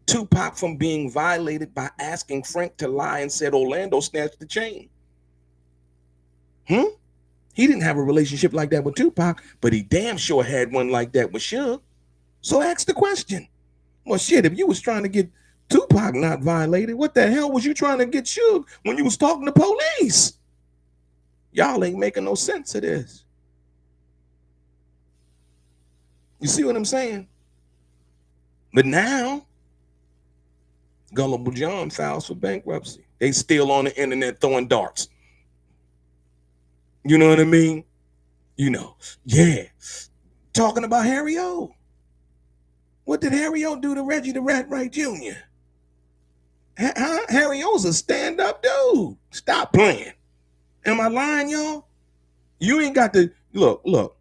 Tupac from being violated by asking Frank to lie and said Orlando snatched the chain. He didn't have a relationship like that with Tupac, but he damn sure had one like that with Suge. So ask the question. Well, shit, if you was trying to get Tupac not violated. What the hell was you trying to get Suge when you was talking to police? Y'all ain't making no sense of this. You see what I'm saying? But now, Gullible John files for bankruptcy. They still on the internet throwing darts. You know what I mean? You know, yeah. Talking about Harry O. What did Harry O do to Reggie the Rat Wright Jr.? Harry O's a stand-up dude. Stop playing. Am I lying, y'all? You ain't got to look.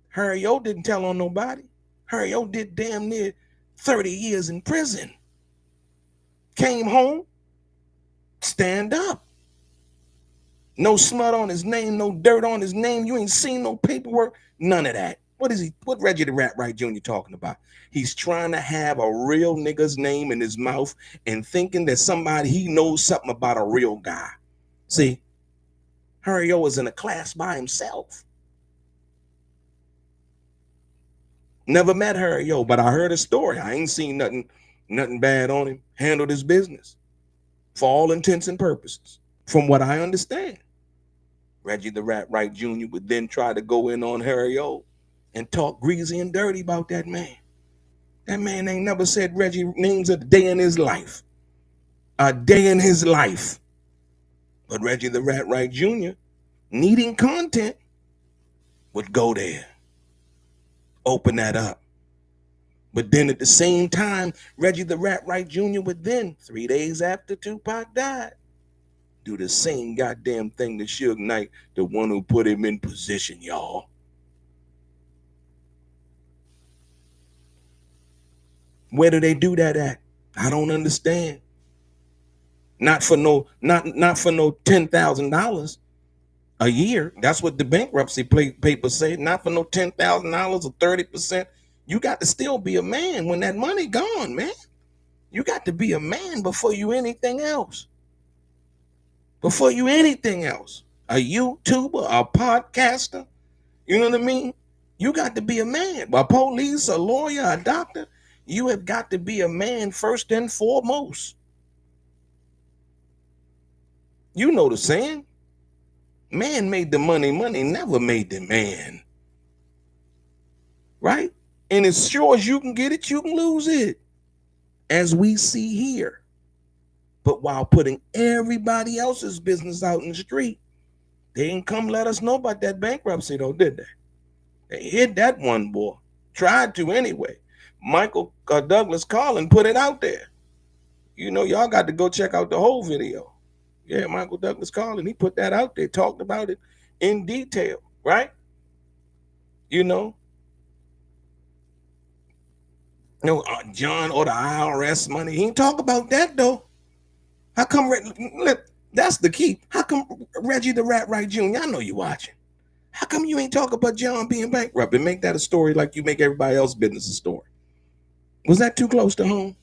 Harry O didn't tell on nobody. Harry O did damn near 30 years in prison. Came home, stand up. No smut on his name, no dirt on his name. You ain't seen no paperwork, none of that. What Reggie the Rat Wright Jr. talking about? He's trying to have a real nigga's name in his mouth and thinking that he knows something about a real guy. See, Harry O is in a class by himself. Never met Harry O, but I heard a story. I ain't seen nothing bad on him. Handled his business for all intents and purposes, from what I understand. Reggie the Rat Wright Jr. would then try to go in on Harry O and talk greasy and dirty about that man. That man ain't never said Reggie names a day in his life. A day in his life. But Reggie the Rat Wright Jr., needing content, would go there. Open that up. But then at the same time, Reggie the Rat Wright Jr. would then, 3 days after Tupac died, do the same goddamn thing to Suge Knight, the one who put him in position, y'all. Where do they do that at? I don't understand. Not for no $10,000 a year. That's what the bankruptcy paper say. Not for no $10,000 or 30%. You got to still be a man when that money gone, man. You got to be a man before you anything else. Before you anything else. A YouTuber, a podcaster. You know what I mean? You got to be a man. A police, a lawyer, a doctor. You have got to be a man first and foremost. You know the saying. Man made the money. Money never made the man. Right? And as sure as you can get it, you can lose it. As we see here. But while putting everybody else's business out in the street, they didn't come let us know about that bankruptcy though, did they? They hid that one, boy. Tried to anyway. Michael Douglas Carlin put it out there. You know, y'all got to go check out the whole video. Yeah, Michael Douglas Carlin, he put that out there, talked about it in detail, right? You know, John or the IRS money, he ain't talk about that though. How come, that's the key. How come Reggie the Rat Wright Jr., I know you watching. How come you ain't talk about John being bankrupt and make that a story like you make everybody else's business a story? Was that too close to home?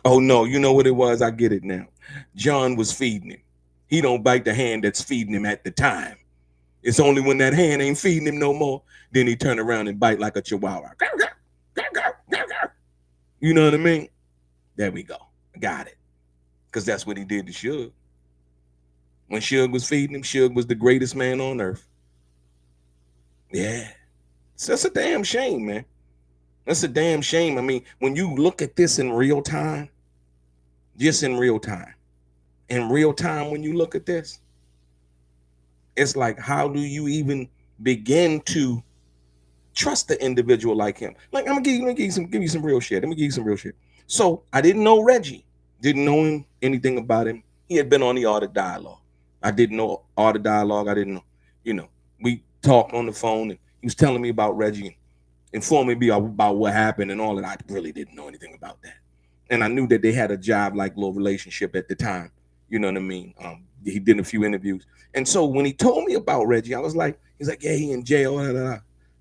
Oh no, you know what it was? I get it now. John was feeding him. He don't bite the hand that's feeding him at the time. It's only when that hand ain't feeding him no more, then he turn around and bite like a chihuahua. You know what I mean? There we go. Got it. Because that's what he did to Suge. When Suge was feeding him, Suge was the greatest man on earth. Yeah. So that's a damn shame, man. That's a damn shame. I mean, when you look at this in real time, just in real time, when you look at this, it's like, how do you even begin to trust the individual like him? Like, I'm gonna give you some real shit. Let me give you some real shit. So I didn't know Reggie, didn't know him, anything about him. He had been on the Art of Dialogue. I didn't know Art of Dialogue. I didn't know, we talked on the phone and he was telling me about Reggie, informing me about what happened and all that. I really didn't know anything about that. And I knew that they had a job-like little relationship at the time. You know what I mean? He did a few interviews. And so when he told me about Reggie, I was like, he's like, yeah, he in jail.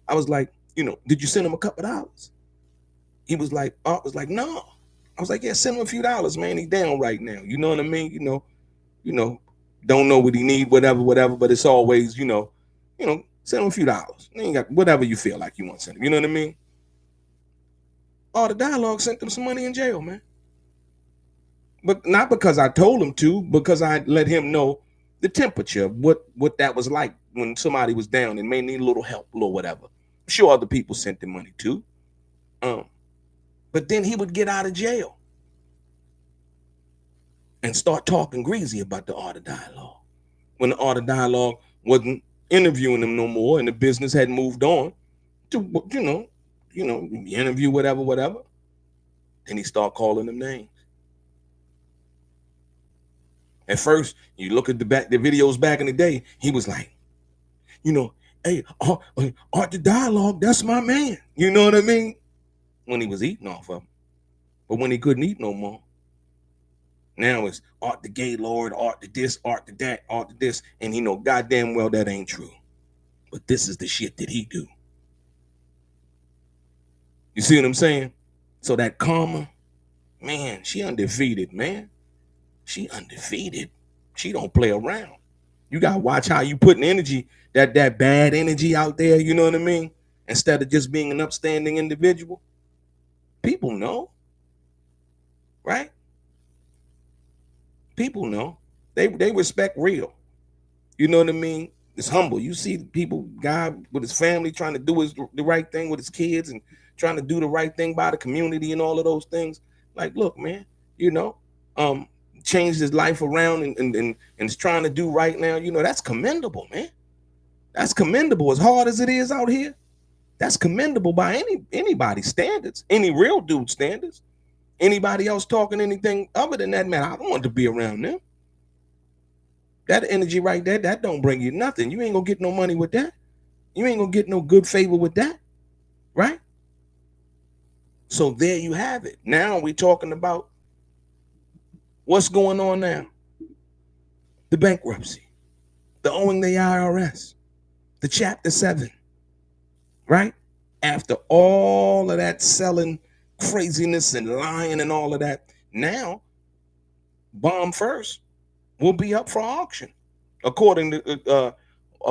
I was like, did you send him a couple dollars? He was like, no. I was like, yeah, send him a few dollars, man. He's down right now. You know what I mean? Don't know what he need, whatever, but it's always, send him a few dollars. You ain't got whatever you feel like you want to send him. You know what I mean? Art of Dialogue sent them some money in jail, man. But not because I told him to, because I let him know the temperature of what that was like when somebody was down and may need a little help or whatever. I'm sure other people sent the money too. But then he would get out of jail and start talking greasy about the Art of Dialogue. When the Art of Dialogue wasn't interviewing him no more and the business had moved on to, interview whatever. Then he start calling them names. At first, you look at the videos back in the day, he was like, hey, Art the Dialogue, that's my man. You know what I mean? When he was eating off of him. But when he couldn't eat no more, now it's Art the Gaylord, Art the this, Art the that, Art the this. And goddamn well that ain't true. But this is the shit that he do. You see what I'm saying? So that karma, man, she undefeated, man. She undefeated. She don't play around. You gotta watch how you putting energy, that bad energy out there, you know what I mean? Instead of just being an upstanding individual. People know. Right? People know. They respect real. You know what I mean? It's humble. You see people, guy with his family trying to do the right thing with his kids and trying to do the right thing by the community and all of those things. Like, look, man, changed his life around and is trying to do right now. That's commendable, man. That's commendable. As hard as it is out here, that's commendable by anybody's standards, any real dude standards. Anybody else talking anything other than that, man, I don't want to be around them. That energy right there, that don't bring you nothing. You ain't gonna get no money with that. You ain't gonna get no good favor with that, right? So there you have it. Now we talking about what's going on now. The bankruptcy, the owing the IRS, the Chapter 7, right? After all of that selling craziness and lying and all of that, now Bomb1st will be up for auction. According to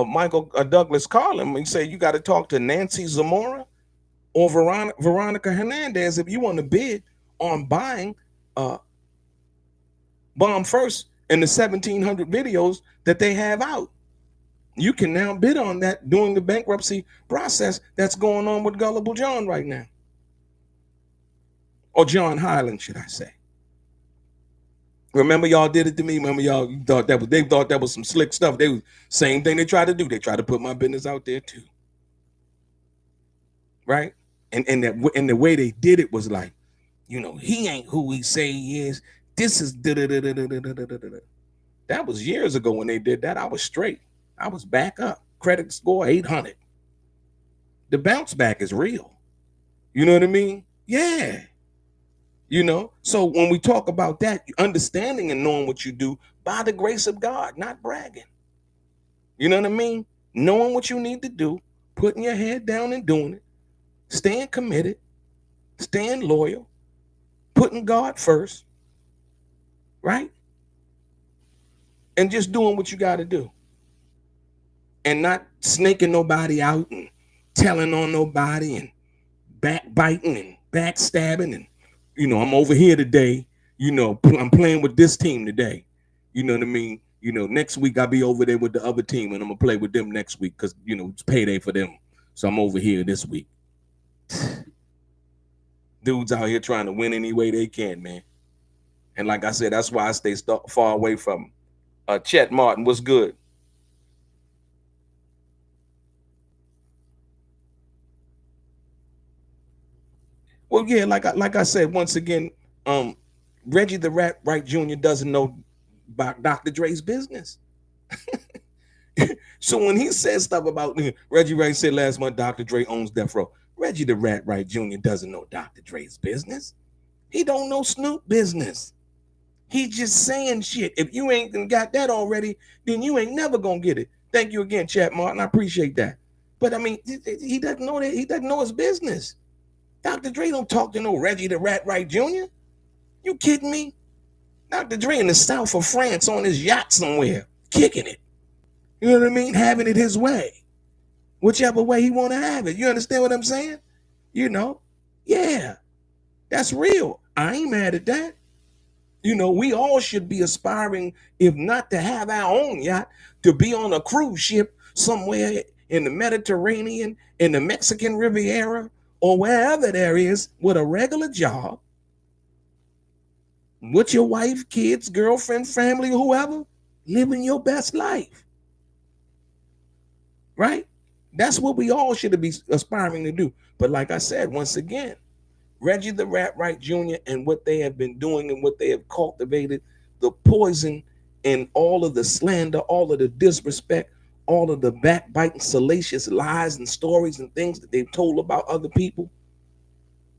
Michael Douglas Carlin, he said you got to talk to Nancy Zamora or Veronica Hernandez if you want to bid on buying Bomb1st and the 1,700 videos that they have out. You can now bid on that during the bankruptcy process that's going on with Gullible John right now. Or John Hyland, should I say. Remember y'all did it to me? Remember y'all thought they thought that was some slick stuff. They was same thing they tried to do. They tried to put my business out there too. Right? And the way they did it was like, he ain't who he say he is. This is that was years ago when they did that. I was straight. I was back up. Credit score 800. The bounce back is real. You know what I mean? Yeah. So when we talk about that, understanding and knowing what you do by the grace of God, not bragging. You know what I mean? Knowing what you need to do, putting your head down and doing it, staying committed, staying loyal, putting God first, right? And just doing what you got to do. And not snaking nobody out and telling on nobody and backbiting and backstabbing and I'm over here today, I'm playing with this team today. You know what I mean? Next week I'll be over there with the other team and I'm gonna play with them next week because it's payday for them. So I'm over here this week. Dudes out here trying to win any way they can, man. And like I said, that's why I stay far away from Chet Martin. What's good? Well, yeah, like I said, once again, Reggie the Rat Wright Jr. doesn't know about Dr. Dre's business. So when he says stuff about Reggie Wright said last month Dr. Dre owns Death Row, Reggie the Rat Wright Jr. doesn't know Dr. Dre's business. He don't know Snoop business. He just saying shit. If you ain't got that already, then you ain't never gonna get it. Thank you again, Chat Martin. I appreciate that. But I mean, he doesn't know that. He doesn't know his business. Dr. Dre don't talk to no Reggie the Rat Wright Jr. You kidding me? Dr. Dre in the south of France on his yacht somewhere, kicking it. You know what I mean? Having it his way. Whichever way he want to have it. You understand what I'm saying? Yeah. That's real. I ain't mad at that. You know, we all should be aspiring, if not to have our own yacht, to be on a cruise ship somewhere in the Mediterranean, in the Mexican Riviera, or wherever there is, with a regular job, with your wife, kids, girlfriend, family, whoever, living your best life. Right? That's what we all should be aspiring to do. But like I said, once again, Reggie the Rat Wright Jr. and what they have been doing and what they have cultivated, the poison and all of the slander, all of the disrespect, all of the backbiting, salacious lies and stories and things that they've told about other people.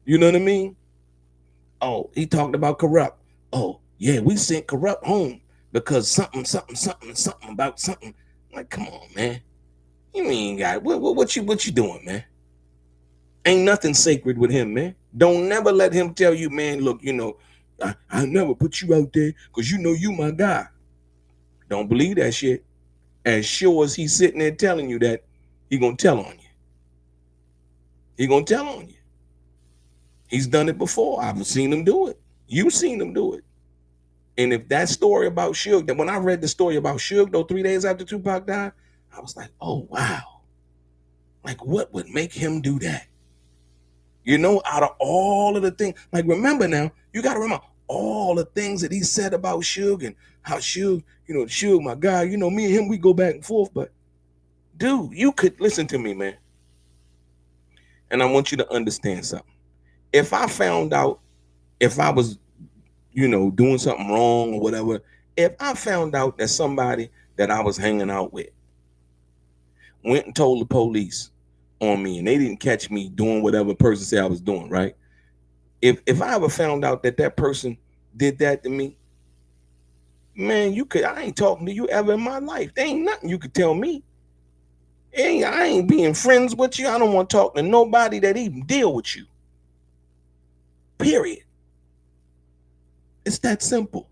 You know what I mean? Oh, he talked about Corrupt. Oh, yeah, we sent Corrupt home because something about something. Like, come on, man. You ain't got what you doing, man? Ain't nothing sacred with him, man. Don't never let him tell you, man, look, you know, I never put you out there because you know you my guy. Don't believe that shit. As sure as he's sitting there telling you that, he gonna tell on you. He gonna tell on you. He's done it before. I've seen him do it. You've seen him do it. And if that story about Suge, that when I read the story about Suge, though, 3 days after Tupac died, I was like, oh, wow. Like, what would make him do that? You know, out of all of the things, like, remember now, you got to remember all the things that he said about Suge and how Suge, you know, Suge, my guy, you know, me and him, we go back and forth. But, dude, you could listen to me, man. And I want you to understand something. If I found out, if I was, you know, doing something wrong or whatever, if I found out that somebody that I was hanging out with went and told the police on me and they didn't catch me doing whatever person said I was doing, right? If I ever found out that that person did that to me, man, I ain't talking to you ever in my life. There ain't nothing you could tell me. I ain't being friends with you. I don't want to talk to nobody that even deal with you. Period. It's that simple.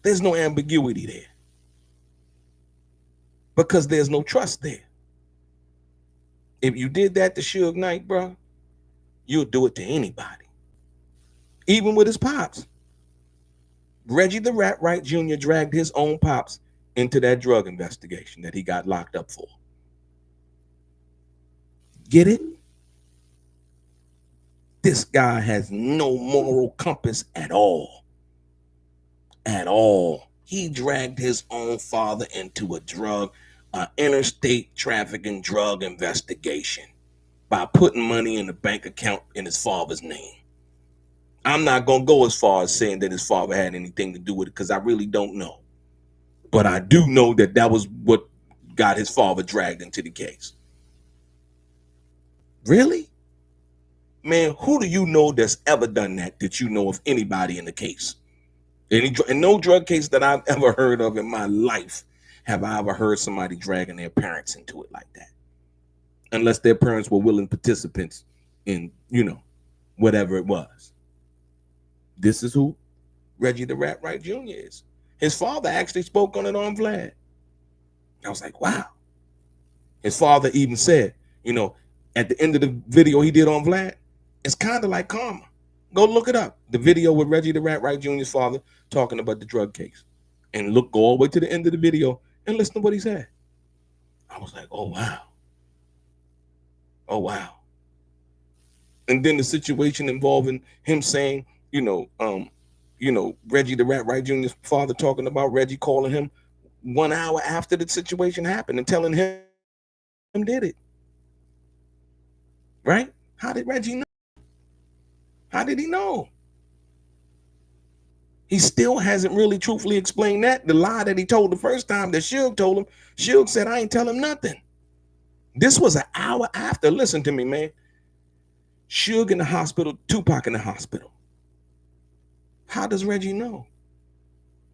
There's no ambiguity there. Because there's no trust there. If you did that to Suge Knight, bro, you'll do it to anybody. Even with his pops. Reggie the Rat Wright Jr. dragged his own pops into that drug investigation that he got locked up for. Get it? This guy has no moral compass at all. At all. He dragged his own father into an interstate trafficking drug investigation by putting money in the bank account in his father's name. I'm not going to go as far as saying that his father had anything to do with it because I really don't know. But I do know that that was what got his father dragged into the case. Really? Man, who do you know that's ever done that you know of anybody in the case? In no drug case that I've ever heard of in my life have I ever heard somebody dragging their parents into it like that. Unless their parents were willing participants in, you know, whatever it was. This is who Reggie the Rat Wright Jr. is. His father actually spoke on it on Vlad. I was like, wow. His father even said, you know, at the end of the video he did on Vlad, it's kind of like karma. Go look it up. The video with Reggie the Rat Wright Jr.'s father talking about the drug case. And go all the way to the end of the video and listen to what he said. I was like, oh, wow. Oh, wow. And then the situation involving him saying, Reggie the Rat Wright Jr.'s father talking about Reggie calling him 1 hour after the situation happened and telling him did it. Right? How did Reggie know? How did he know? He still hasn't really truthfully explained that. The lie that he told the first time that Suge told him, Suge said, I ain't tell him nothing. This was an hour after. Listen to me, man. Suge in the hospital, Tupac in the hospital. How does Reggie know?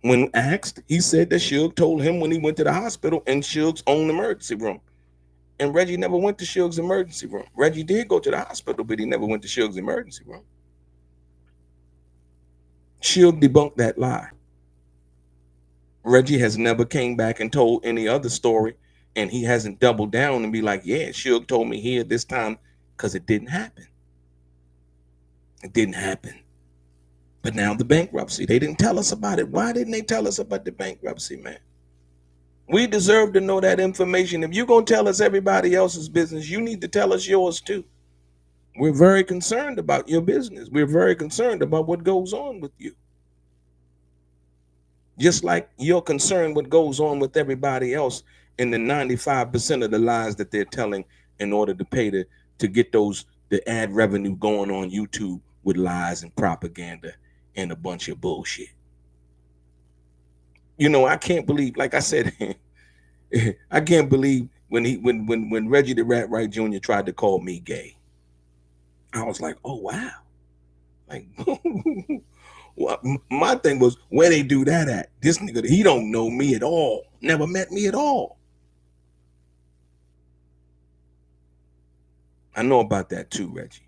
When asked, he said that Suge told him when he went to the hospital in Suge's own emergency room. And Reggie never went to Suge's emergency room. Reggie did go to the hospital, but he never went to Suge's emergency room. Suge debunked that lie. Reggie has never came back and told any other story, and he hasn't doubled down and be like, yeah, Suge told me here this time, because it didn't happen. It didn't happen. But now the bankruptcy, they didn't tell us about it. Why didn't they tell us about the bankruptcy, man? We deserve to know that information. If you're going to tell us everybody else's business, you need to tell us yours too. We're very concerned about your business. We're very concerned about what goes on with you. Just like you're concerned what goes on with everybody else in the 95% of the lies that they're telling in order to pay to get the ad revenue going on YouTube with lies and propaganda and a bunch of bullshit. You know, I can't believe, like I said, I can't believe when Reggie the Rat Wright Jr. tried to call me gay. I was like, oh wow. Like well, my thing was, where they do that at? This nigga, he don't know me at all. Never met me at all. I know about that too, Reggie.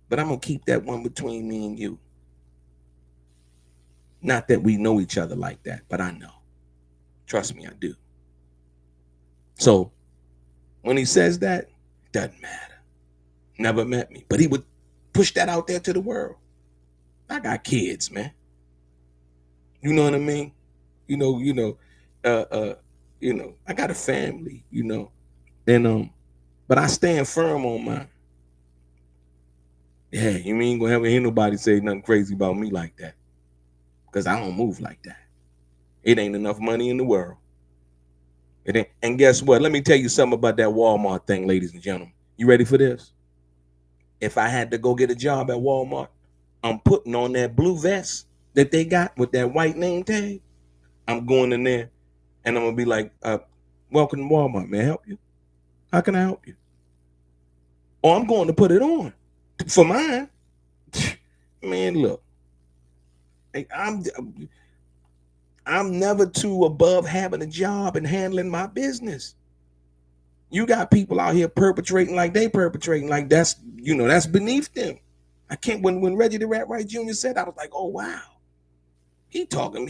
But I'm gonna keep that one between me and you. Not that we know each other like that, but I know. Trust me, I do. So when he says that, it doesn't matter. Never met me. But he would push that out there to the world. I got kids, man. You know what I mean? You know, I got a family, and but I stand firm on mine. Yeah, you ain't gonna ever hear nobody say nothing crazy about me like that, because I don't move like that. It ain't enough money in the world. It ain't. And guess what? Let me tell you something about that Walmart thing, ladies and gentlemen. You ready for this? If I had to go get a job at Walmart, I'm putting on that blue vest that they got with that white name tag. I'm going in there and I'm gonna be like, welcome to Walmart, may I help you? How can I help you? Or I'm going to put it on for mine. Man, look, I'm never too above having a job and handling my business. You got people out here perpetrating like that's that's beneath them. I can't. When Reggie the Rat Wright Jr. said, I was like, oh wow, he talking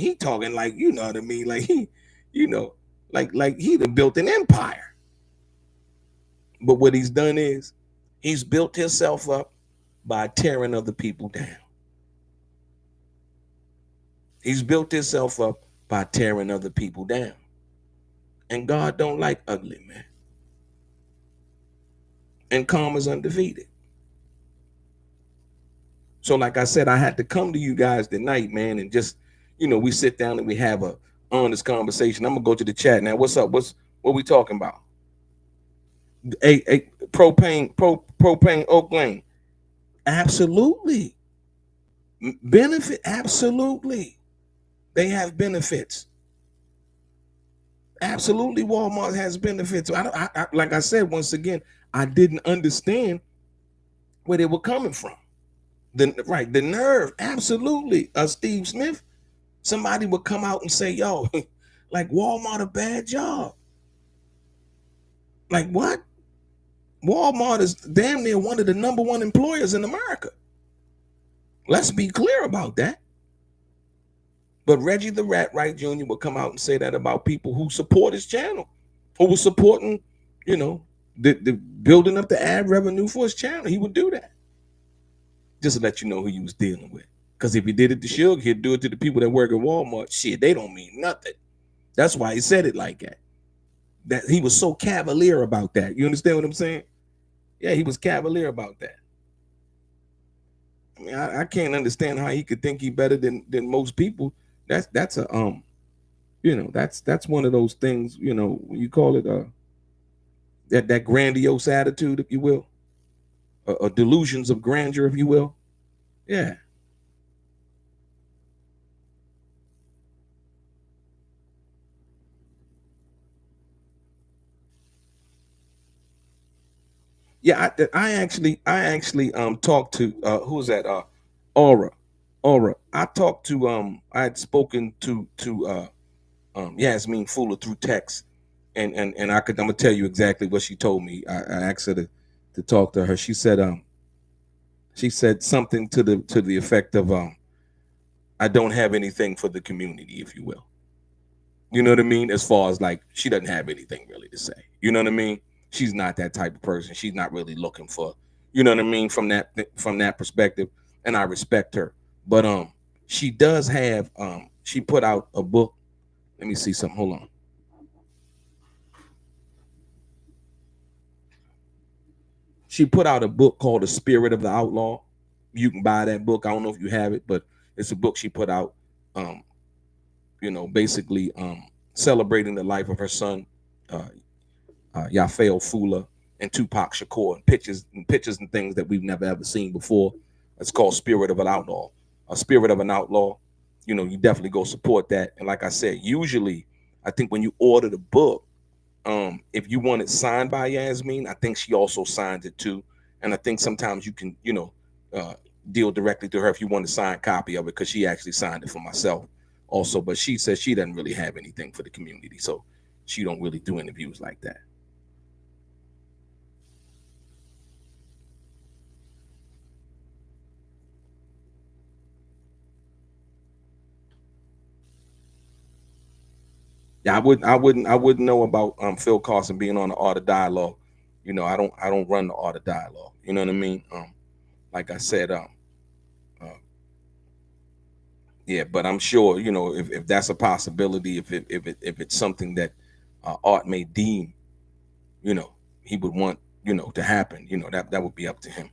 like, you know what I mean, like he, like he done built an empire. But what he's done is he's built himself up by tearing other people down. He's built himself up by tearing other people down. And God don't like ugly, man. And karma's undefeated. So like I said, I had to come to you guys tonight, man, and just, we sit down and we have a honest conversation. I'm gonna go to the chat now. What's up? What we talking about? Propane Oak Lane. Absolutely. Benefit, absolutely. They have benefits. Absolutely, Walmart has benefits. I like I said, once again, I didn't understand where they were coming from. The nerve, absolutely. Steve Smith, somebody would come out and say, yo, like Walmart a bad job. Like what? Walmart is damn near one of the number one employers in America. Let's be clear about that. But Reggie the Rat Wright Jr. would come out and say that about people who support his channel, who was supporting, the building up the ad revenue for his channel. He would do that. Just to let you know who he was dealing with. Because if he did it to Suge, he'd do it to the people that work at Walmart. Shit, they don't mean nothing. That's why he said it like that. That he was so cavalier about that. You understand what I'm saying? Yeah, he was cavalier about that. I mean, I can't understand how he could think he better than most people. That's a that's one of those things, you call it that grandiose attitude, if you will, or delusions of grandeur, if you will. Yeah. Yeah, I actually talked to who was that? Aura. I talked to I had spoken to Yasméen Fuller through text, and I'm gonna tell you exactly what she told me. I asked her to talk to her. She said something to the effect of I don't have anything for the community, if you will. You know what I mean? As far as like, she doesn't have anything really to say. You know what I mean? She's not that type of person. She's not really looking for, You know what I mean? From that perspective, and I respect her. But she does have she put out a book. Let me see something. Hold on. She put out a book called The Spirit of the Outlaw. You can buy that book. I don't know if you have it, but it's a book she put out. Um, basically celebrating the life of her son, uh, Yafael Fula and Tupac Shakur, and pictures and things that we've never ever seen before. It's called Spirit of an Outlaw. A Spirit of an Outlaw. You definitely go support that. And like I said, usually I think when you order the book, if you want it signed by Yasméen, I think she also signed it too. And I think sometimes you can, uh, deal directly to her if you want a signed copy of it, because she actually signed it for myself also. But she says she doesn't really have anything for the community, so she don't really do interviews like that. Yeah, I wouldn't know about Phil Carson being on the Art of Dialogue. I don't run the Art of Dialogue. You know what I mean? Like I said, uh, yeah, but I'm sure if that's a possibility, if it's something that Art may deem, you know, he would want to happen. That would be up to him.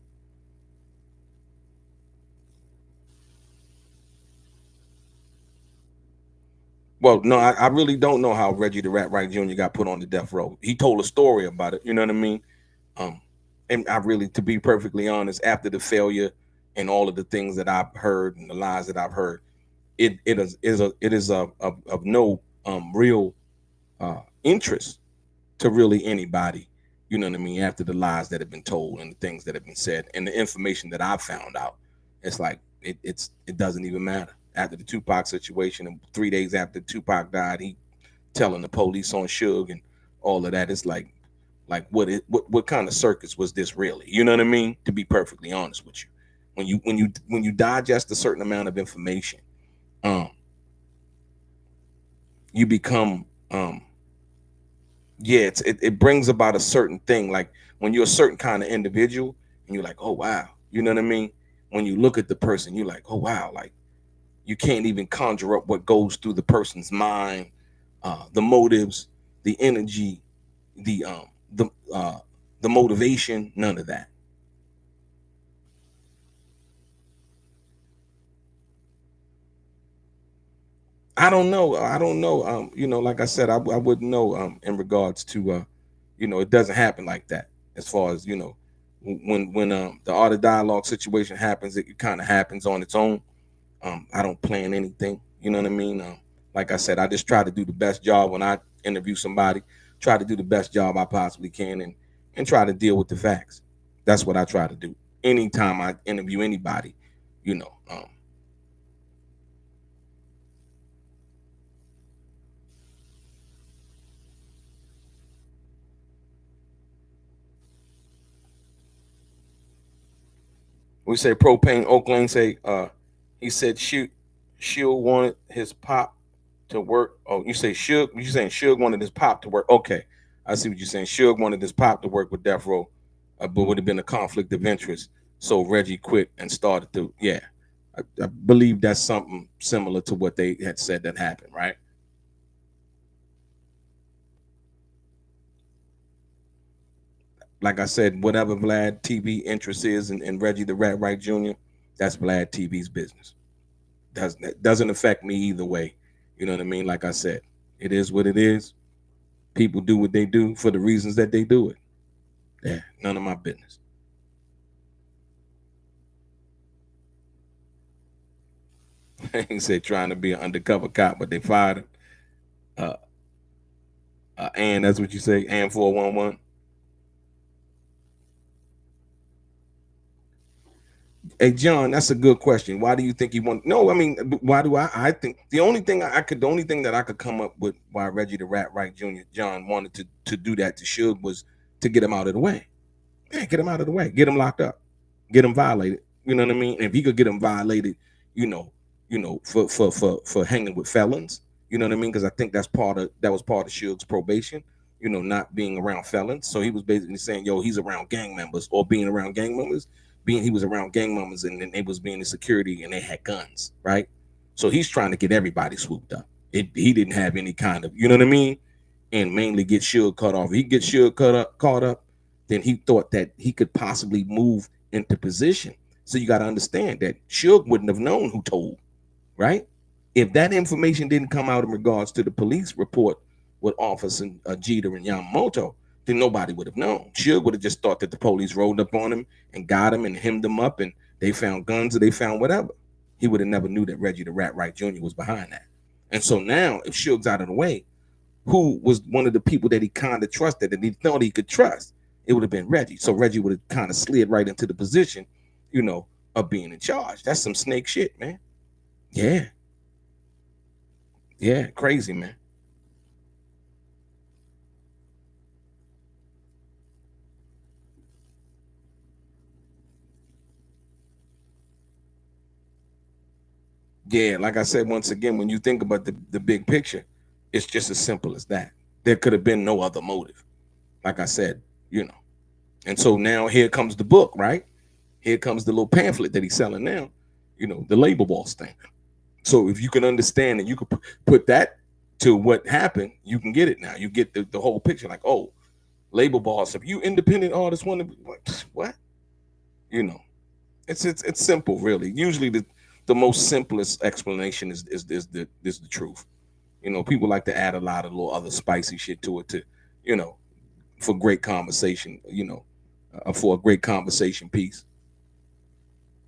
Well, no, I really don't know how Reggie the Rat Wright Jr. got put on the death row. He told a story about it. You know what I mean? Um, and I really, to be perfectly honest, after the failure and all of the things that I've heard and the lies that I've heard, it is of no real interest to really anybody. You know what I mean? After the lies that have been told and the things that have been said and the information that I found out, it's like it doesn't even matter. After the Tupac situation, and 3 days after Tupac died, he telling the police on Suge and all of that. It's like what kind of circus was this really? You know what I mean? To be perfectly honest with you, when you digest a certain amount of information, um, you become yeah, it brings about a certain thing. Like when you're a certain kind of individual, and you're like, oh wow, you know what I mean? When you look at the person, you're like, oh wow, like you can't even conjure up what goes through the person's mind, the motives, the energy, the um the uh the motivation, none of that. I don't know. Like I said, I wouldn't know in regards to it doesn't happen like that. As far as when the art of dialogue situation happens, it kind of happens on its own. I don't plan anything. You know what I mean? Like I said, I just try to do the best job when I interview somebody. Try to do the best job I possibly can, and try to deal with the facts. That's what I try to do. Anytime I interview anybody, you know. We say propane. Oakland say he said shoot Suge wanted his pop to work. Oh, you say Suge, you saying Suge wanted his pop to work. Okay. I see what you're saying. Suge wanted his pop to work with Death Row, but would have been a conflict of interest. So Reggie quit and started to, yeah. I believe that's something similar to what they had said that happened, right? Like I said, whatever Vlad TV interest is in Reggie the Rat Wright Jr., that's Vlad TV's business. Doesn't affect me either way. You know what I mean? Like I said, it is what it is. People do what they do for the reasons that they do it. Yeah, none of my business. He said trying to be an undercover cop, but they fired him. Uh, and that's what you say, and 411. Hey, John, that's a good question. Why do you think he want? No, I mean, why do I think the only thing that I could come up with why Reggie the Rat Wright Jr. John wanted to do that to Suge was to get him out of the way. Yeah, get him out of the way. Get him locked up. Get him violated. You know what I mean? If he could get him violated, you know, for hanging with felons. You know what I mean? Because I think that was part of Suge's probation. not being around felons. So he was basically saying, yo, he's around gang members, or being around gang members, he was around gang members, and then they was being in security and they had guns, right? So he's trying to get everybody swooped up. He didn't have any kind of, you know what I mean? And mainly get Suge cut off. He get Suge caught up, then he thought that he could possibly move into position. So you got to understand that Suge wouldn't have known who told, right? If that information didn't come out in regards to the police report with Officer Jeter and Yamamoto, then nobody would have known. Suge would have just thought that the police rolled up on him and got him and hemmed him up, and they found guns or they found whatever. He would have never knew that Reggie the Rat Wright Jr. was behind that. And so now, if Suge's out of the way, who was one of the people that he kind of trusted and he thought he could trust, it would have been Reggie. So Reggie would have kind of slid right into the position, of being in charge. That's some snake shit, man. Yeah. Yeah, crazy, man. Yeah, like I said, once again, when you think about the big picture, it's just as simple as that. There could have been no other motive. Like I said, And so now here comes the book, right? Here comes the little pamphlet that he's selling now, the labor boss thing. So if you can understand and you could put that to what happened, you can get it now. You get the whole picture. Like, oh, labor boss, if you independent artists want to, what? It's simple, really. Usually the most simplest explanation is the truth. People like to add a lot of little other spicy shit to it for great conversation, for a great conversation piece.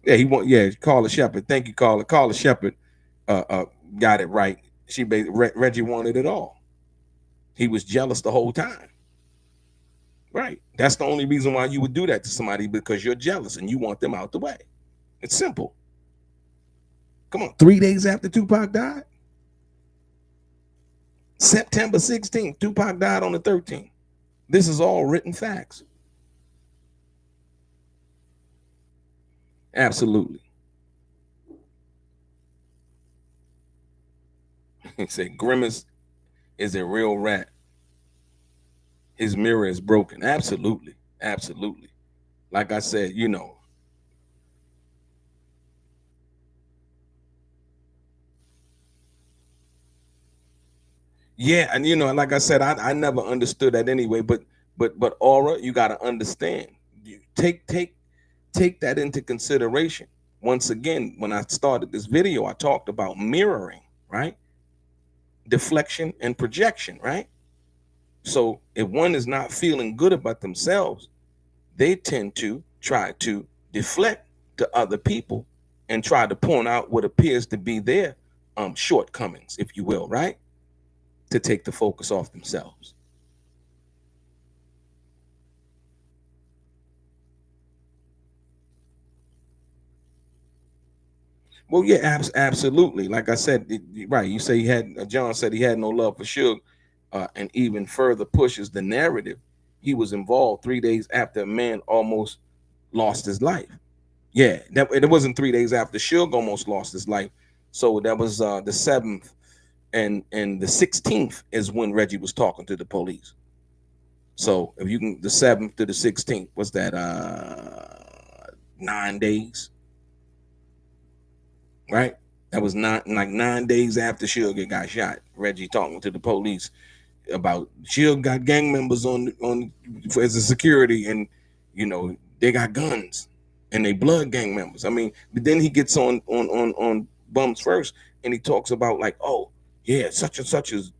Yeah, Carla Shepherd. Thank you, Carla. Carla Shepherd got it right. Reggie wanted it all. He was jealous the whole time. Right. That's the only reason why you would do that to somebody, because you're jealous and you want them out the way. It's simple. Come on, 3 days after Tupac died? September 16th, Tupac died on the 13th. This is all written facts. Absolutely. He said, Grimace is a real rat. His mirror is broken. Absolutely. Absolutely. Like I said, Yeah, and like I said, I never understood that anyway. But Aura, you got to understand. You take that into consideration. Once again, when I started this video, I talked about mirroring, right? Deflection and projection, right? So if one is not feeling good about themselves, they tend to try to deflect to other people and try to point out what appears to be their shortcomings, if you will, right? To take the focus off themselves. Well, yeah, absolutely. Like I said, right. You say John said he had no love for Suge, and even further pushes the narrative. He was involved 3 days after a man almost lost his life. Yeah, it wasn't 3 days after Suge almost lost his life. So that was the 7th, and the 16th is when Reggie was talking to the police. So if you can, the 7th to the 16th, what's that? 9 days, right? That was not like 9 days after Suge got shot. Reggie talking to the police about Suge got gang members on as a security, and they got guns and they blood gang members. I mean, but then he gets on Bomb1st and he talks about like, oh yeah, such and such is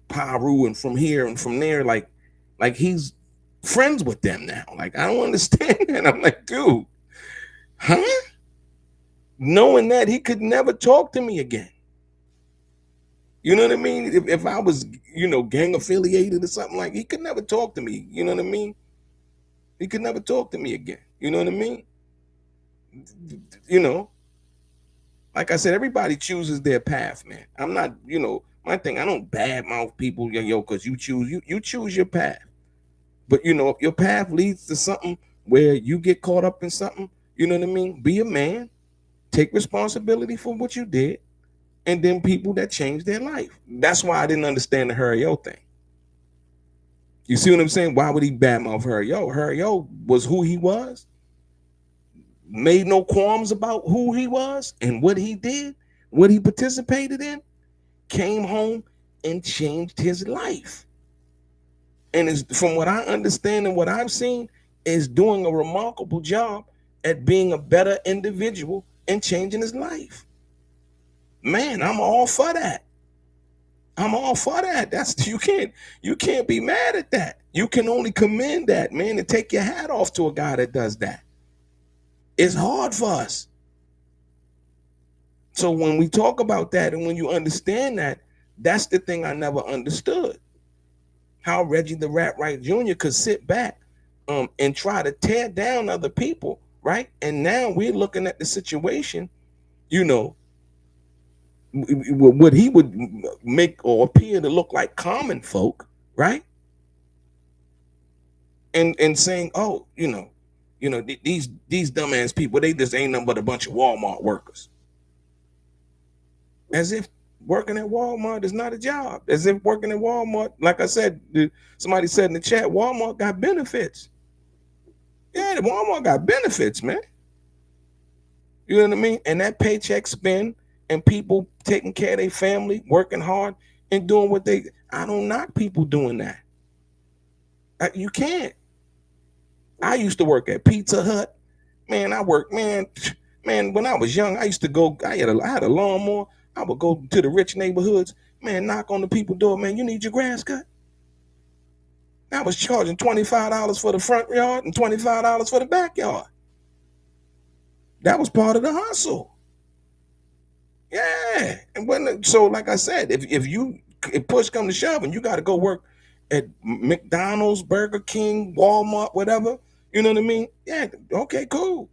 Paru and from here and from there, like he's friends with them now. Like, I don't understand that. I'm like, dude, huh? Knowing that he could never talk to me again. You know what I mean? If I was, gang affiliated or something, like, he could never talk to me. You know what I mean? He could never talk to me again. You know what I mean? Like I said, everybody chooses their path, man. I'm not, my thing, I don't badmouth people, because you choose your path. But if your path leads to something where you get caught up in something, you know what I mean? Be a man, take responsibility for what you did, and then people that change their life. That's why I didn't understand the Harry O thing. You see what I'm saying? Why would he badmouth Harry-O? Harry-O was who he was, made no qualms about who he was and what he did, what he participated in, came home and changed his life. And is, from what I understand and what I've seen, is doing a remarkable job at being a better individual and changing his life. Man, I'm all for that. I'm all for that. That's you can't be mad at that. You can only commend that, man, and take your hat off to a guy that does that. It's hard for us. So when we talk about that and when you understand that, that's the thing I never understood. How Reggie the Rat Wright Jr. could sit back and try to tear down other people, right? And now we're looking at the situation, you know, what he would make or appear to look like common folk, right? And saying, oh, these dumbass people, they just ain't nothing but a bunch of Walmart workers. As if working at Walmart is not a job. As if working at Walmart, like I said, somebody said in the chat, Walmart got benefits. Yeah, the Walmart got benefits, man. You know what I mean? And that paycheck spend and people taking care of their family, working hard and doing what they, I don't knock people doing that. You can't. I used to work at Pizza Hut. Man, I worked, man, when I was young, I used to go, I had a lawnmower. I would go to the rich neighborhoods, man, knock on the people's door, man, you need your grass cut? I was charging $25 for the front yard and $25 for the backyard. That was part of the hustle. Yeah. And so like I said, if push come to shove and you got to go work at McDonald's, Burger King, Walmart, whatever, you know what I mean? Yeah, okay, cool.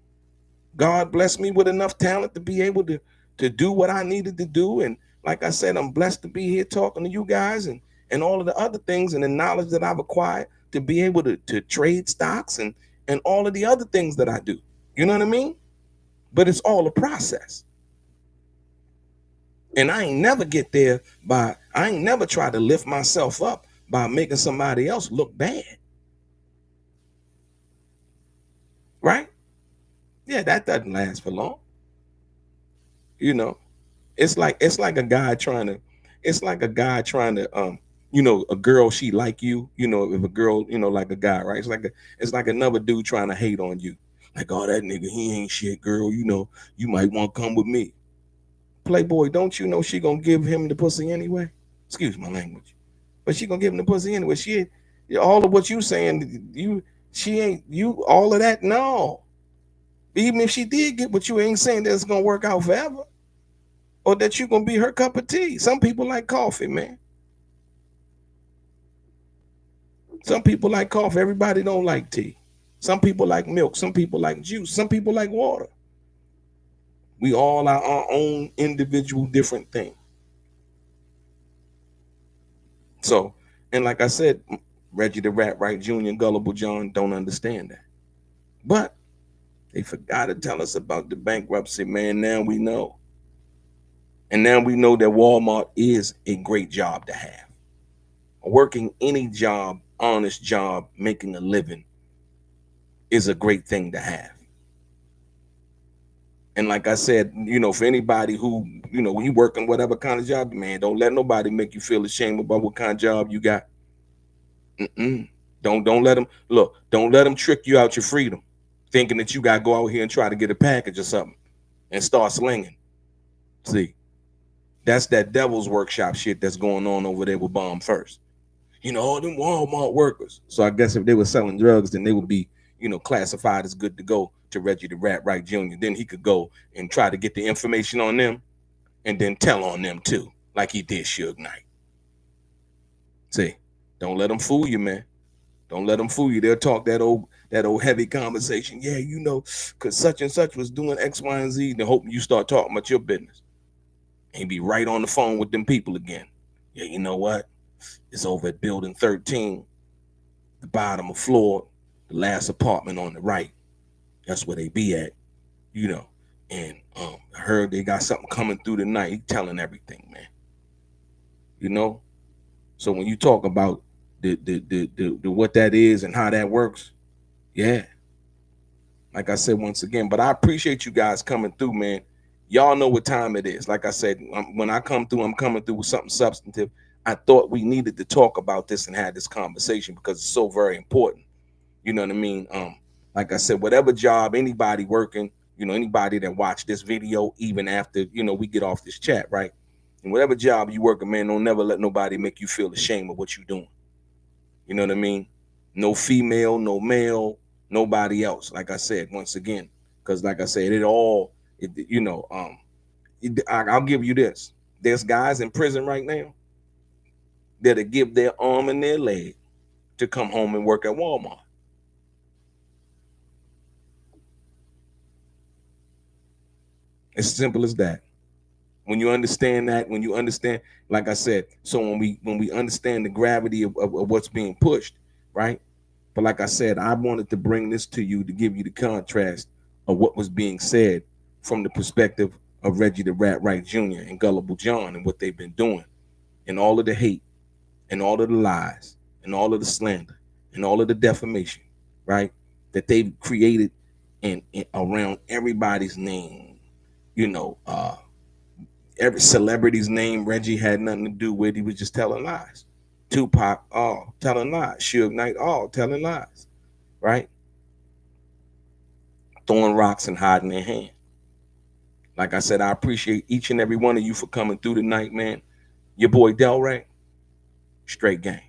God blessed me with enough talent to be able to do what I needed to do. And like I said, I'm blessed to be here talking to you guys and all of the other things and the knowledge that I've acquired to be able to trade stocks and all of the other things that I do. You know what I mean? But it's all a process. And I ain't never get there I ain't never try to lift myself up by making somebody else look bad. Right? Yeah, that doesn't last for long. You know, it's like a guy trying to, a girl, she like you, if a girl, like a guy, right? It's like another dude trying to hate on you. Like, oh, that nigga, he ain't shit, girl. You might want to come with me. Playboy, don't you know she gonna give him the pussy anyway? Excuse my language. But she gonna give him the pussy anyway. All of what you saying, she ain't, all of that, no. Even if she did get what you ain't saying that it's gonna work out forever. Or that you gonna be her cup of tea. Some people like coffee, man. Some people like coffee. Everybody don't like tea. Some people like milk. Some people like juice. Some people like water. We all are our own individual different thing. So, and like I said, Reggie the Rat Wright Jr. and Gullible John don't understand that. But they forgot to tell us about the bankruptcy, man. Now we know. And now we know that Walmart is a great job to have. Working any job, honest job, making a living is a great thing to have. And like I said, for anybody who, when you working whatever kind of job, man, don't let nobody make you feel ashamed about what kind of job you got. Don't let them, don't let them trick you out your freedom, thinking that you got to go out here and try to get a package or something and start slinging. See, that's that devil's workshop shit that's going on over there with Bomb1st. All them Walmart workers. So I guess if they were selling drugs, then they would be, classified as good to go to Reggie the Rat Wright Jr. Then he could go and try to get the information on them and then tell on them too, like he did Suge Knight. See, don't let them fool you, man. Don't let them fool you. They'll talk that old heavy conversation. Yeah, because such and such was doing X, Y, and Z. Then hoping you start talking about your business. And he be right on the phone with them people again. Yeah, you know what? It's over at building 13, the bottom of floor, the last apartment on the right. That's where they be at, And I heard they got something coming through the night. He telling everything, man. So when you talk about the what that is and how that works. Yeah. Like I said once again, but I appreciate you guys coming through, man. Y'all know what time it is. Like I said, when I come through, I'm coming through with something substantive. I thought we needed to talk about this and have this conversation because it's so very important. You know what I mean? Like I said, whatever job, anybody working, anybody that watch this video, even after, we get off this chat, right? And whatever job you working, man, don't never let nobody make you feel ashamed of what you're doing. You know what I mean? No female, no male, nobody else. Like I said, once again, because like I said, I'll give you this. There's guys in prison right now that'll give their arm and their leg to come home and work at Walmart. It's simple as that. When you understand that, like I said, so when we understand the gravity of what's being pushed, right? But like I said, I wanted to bring this to you to give you the contrast of what was being said from the perspective of Reggie the Rat Wright Jr. and Gullible John and what they've been doing, and all of the hate and all of the lies and all of the slander and all of the defamation, right? That they've created in around everybody's name, every celebrity's name Reggie had nothing to do with. He was just telling lies. Tupac, all telling lies. Suge Knight, all telling lies, right? Throwing rocks and hiding their hand. Like I said, I appreciate each and every one of you for coming through tonight, man. Your boy DELRAY, straight gang.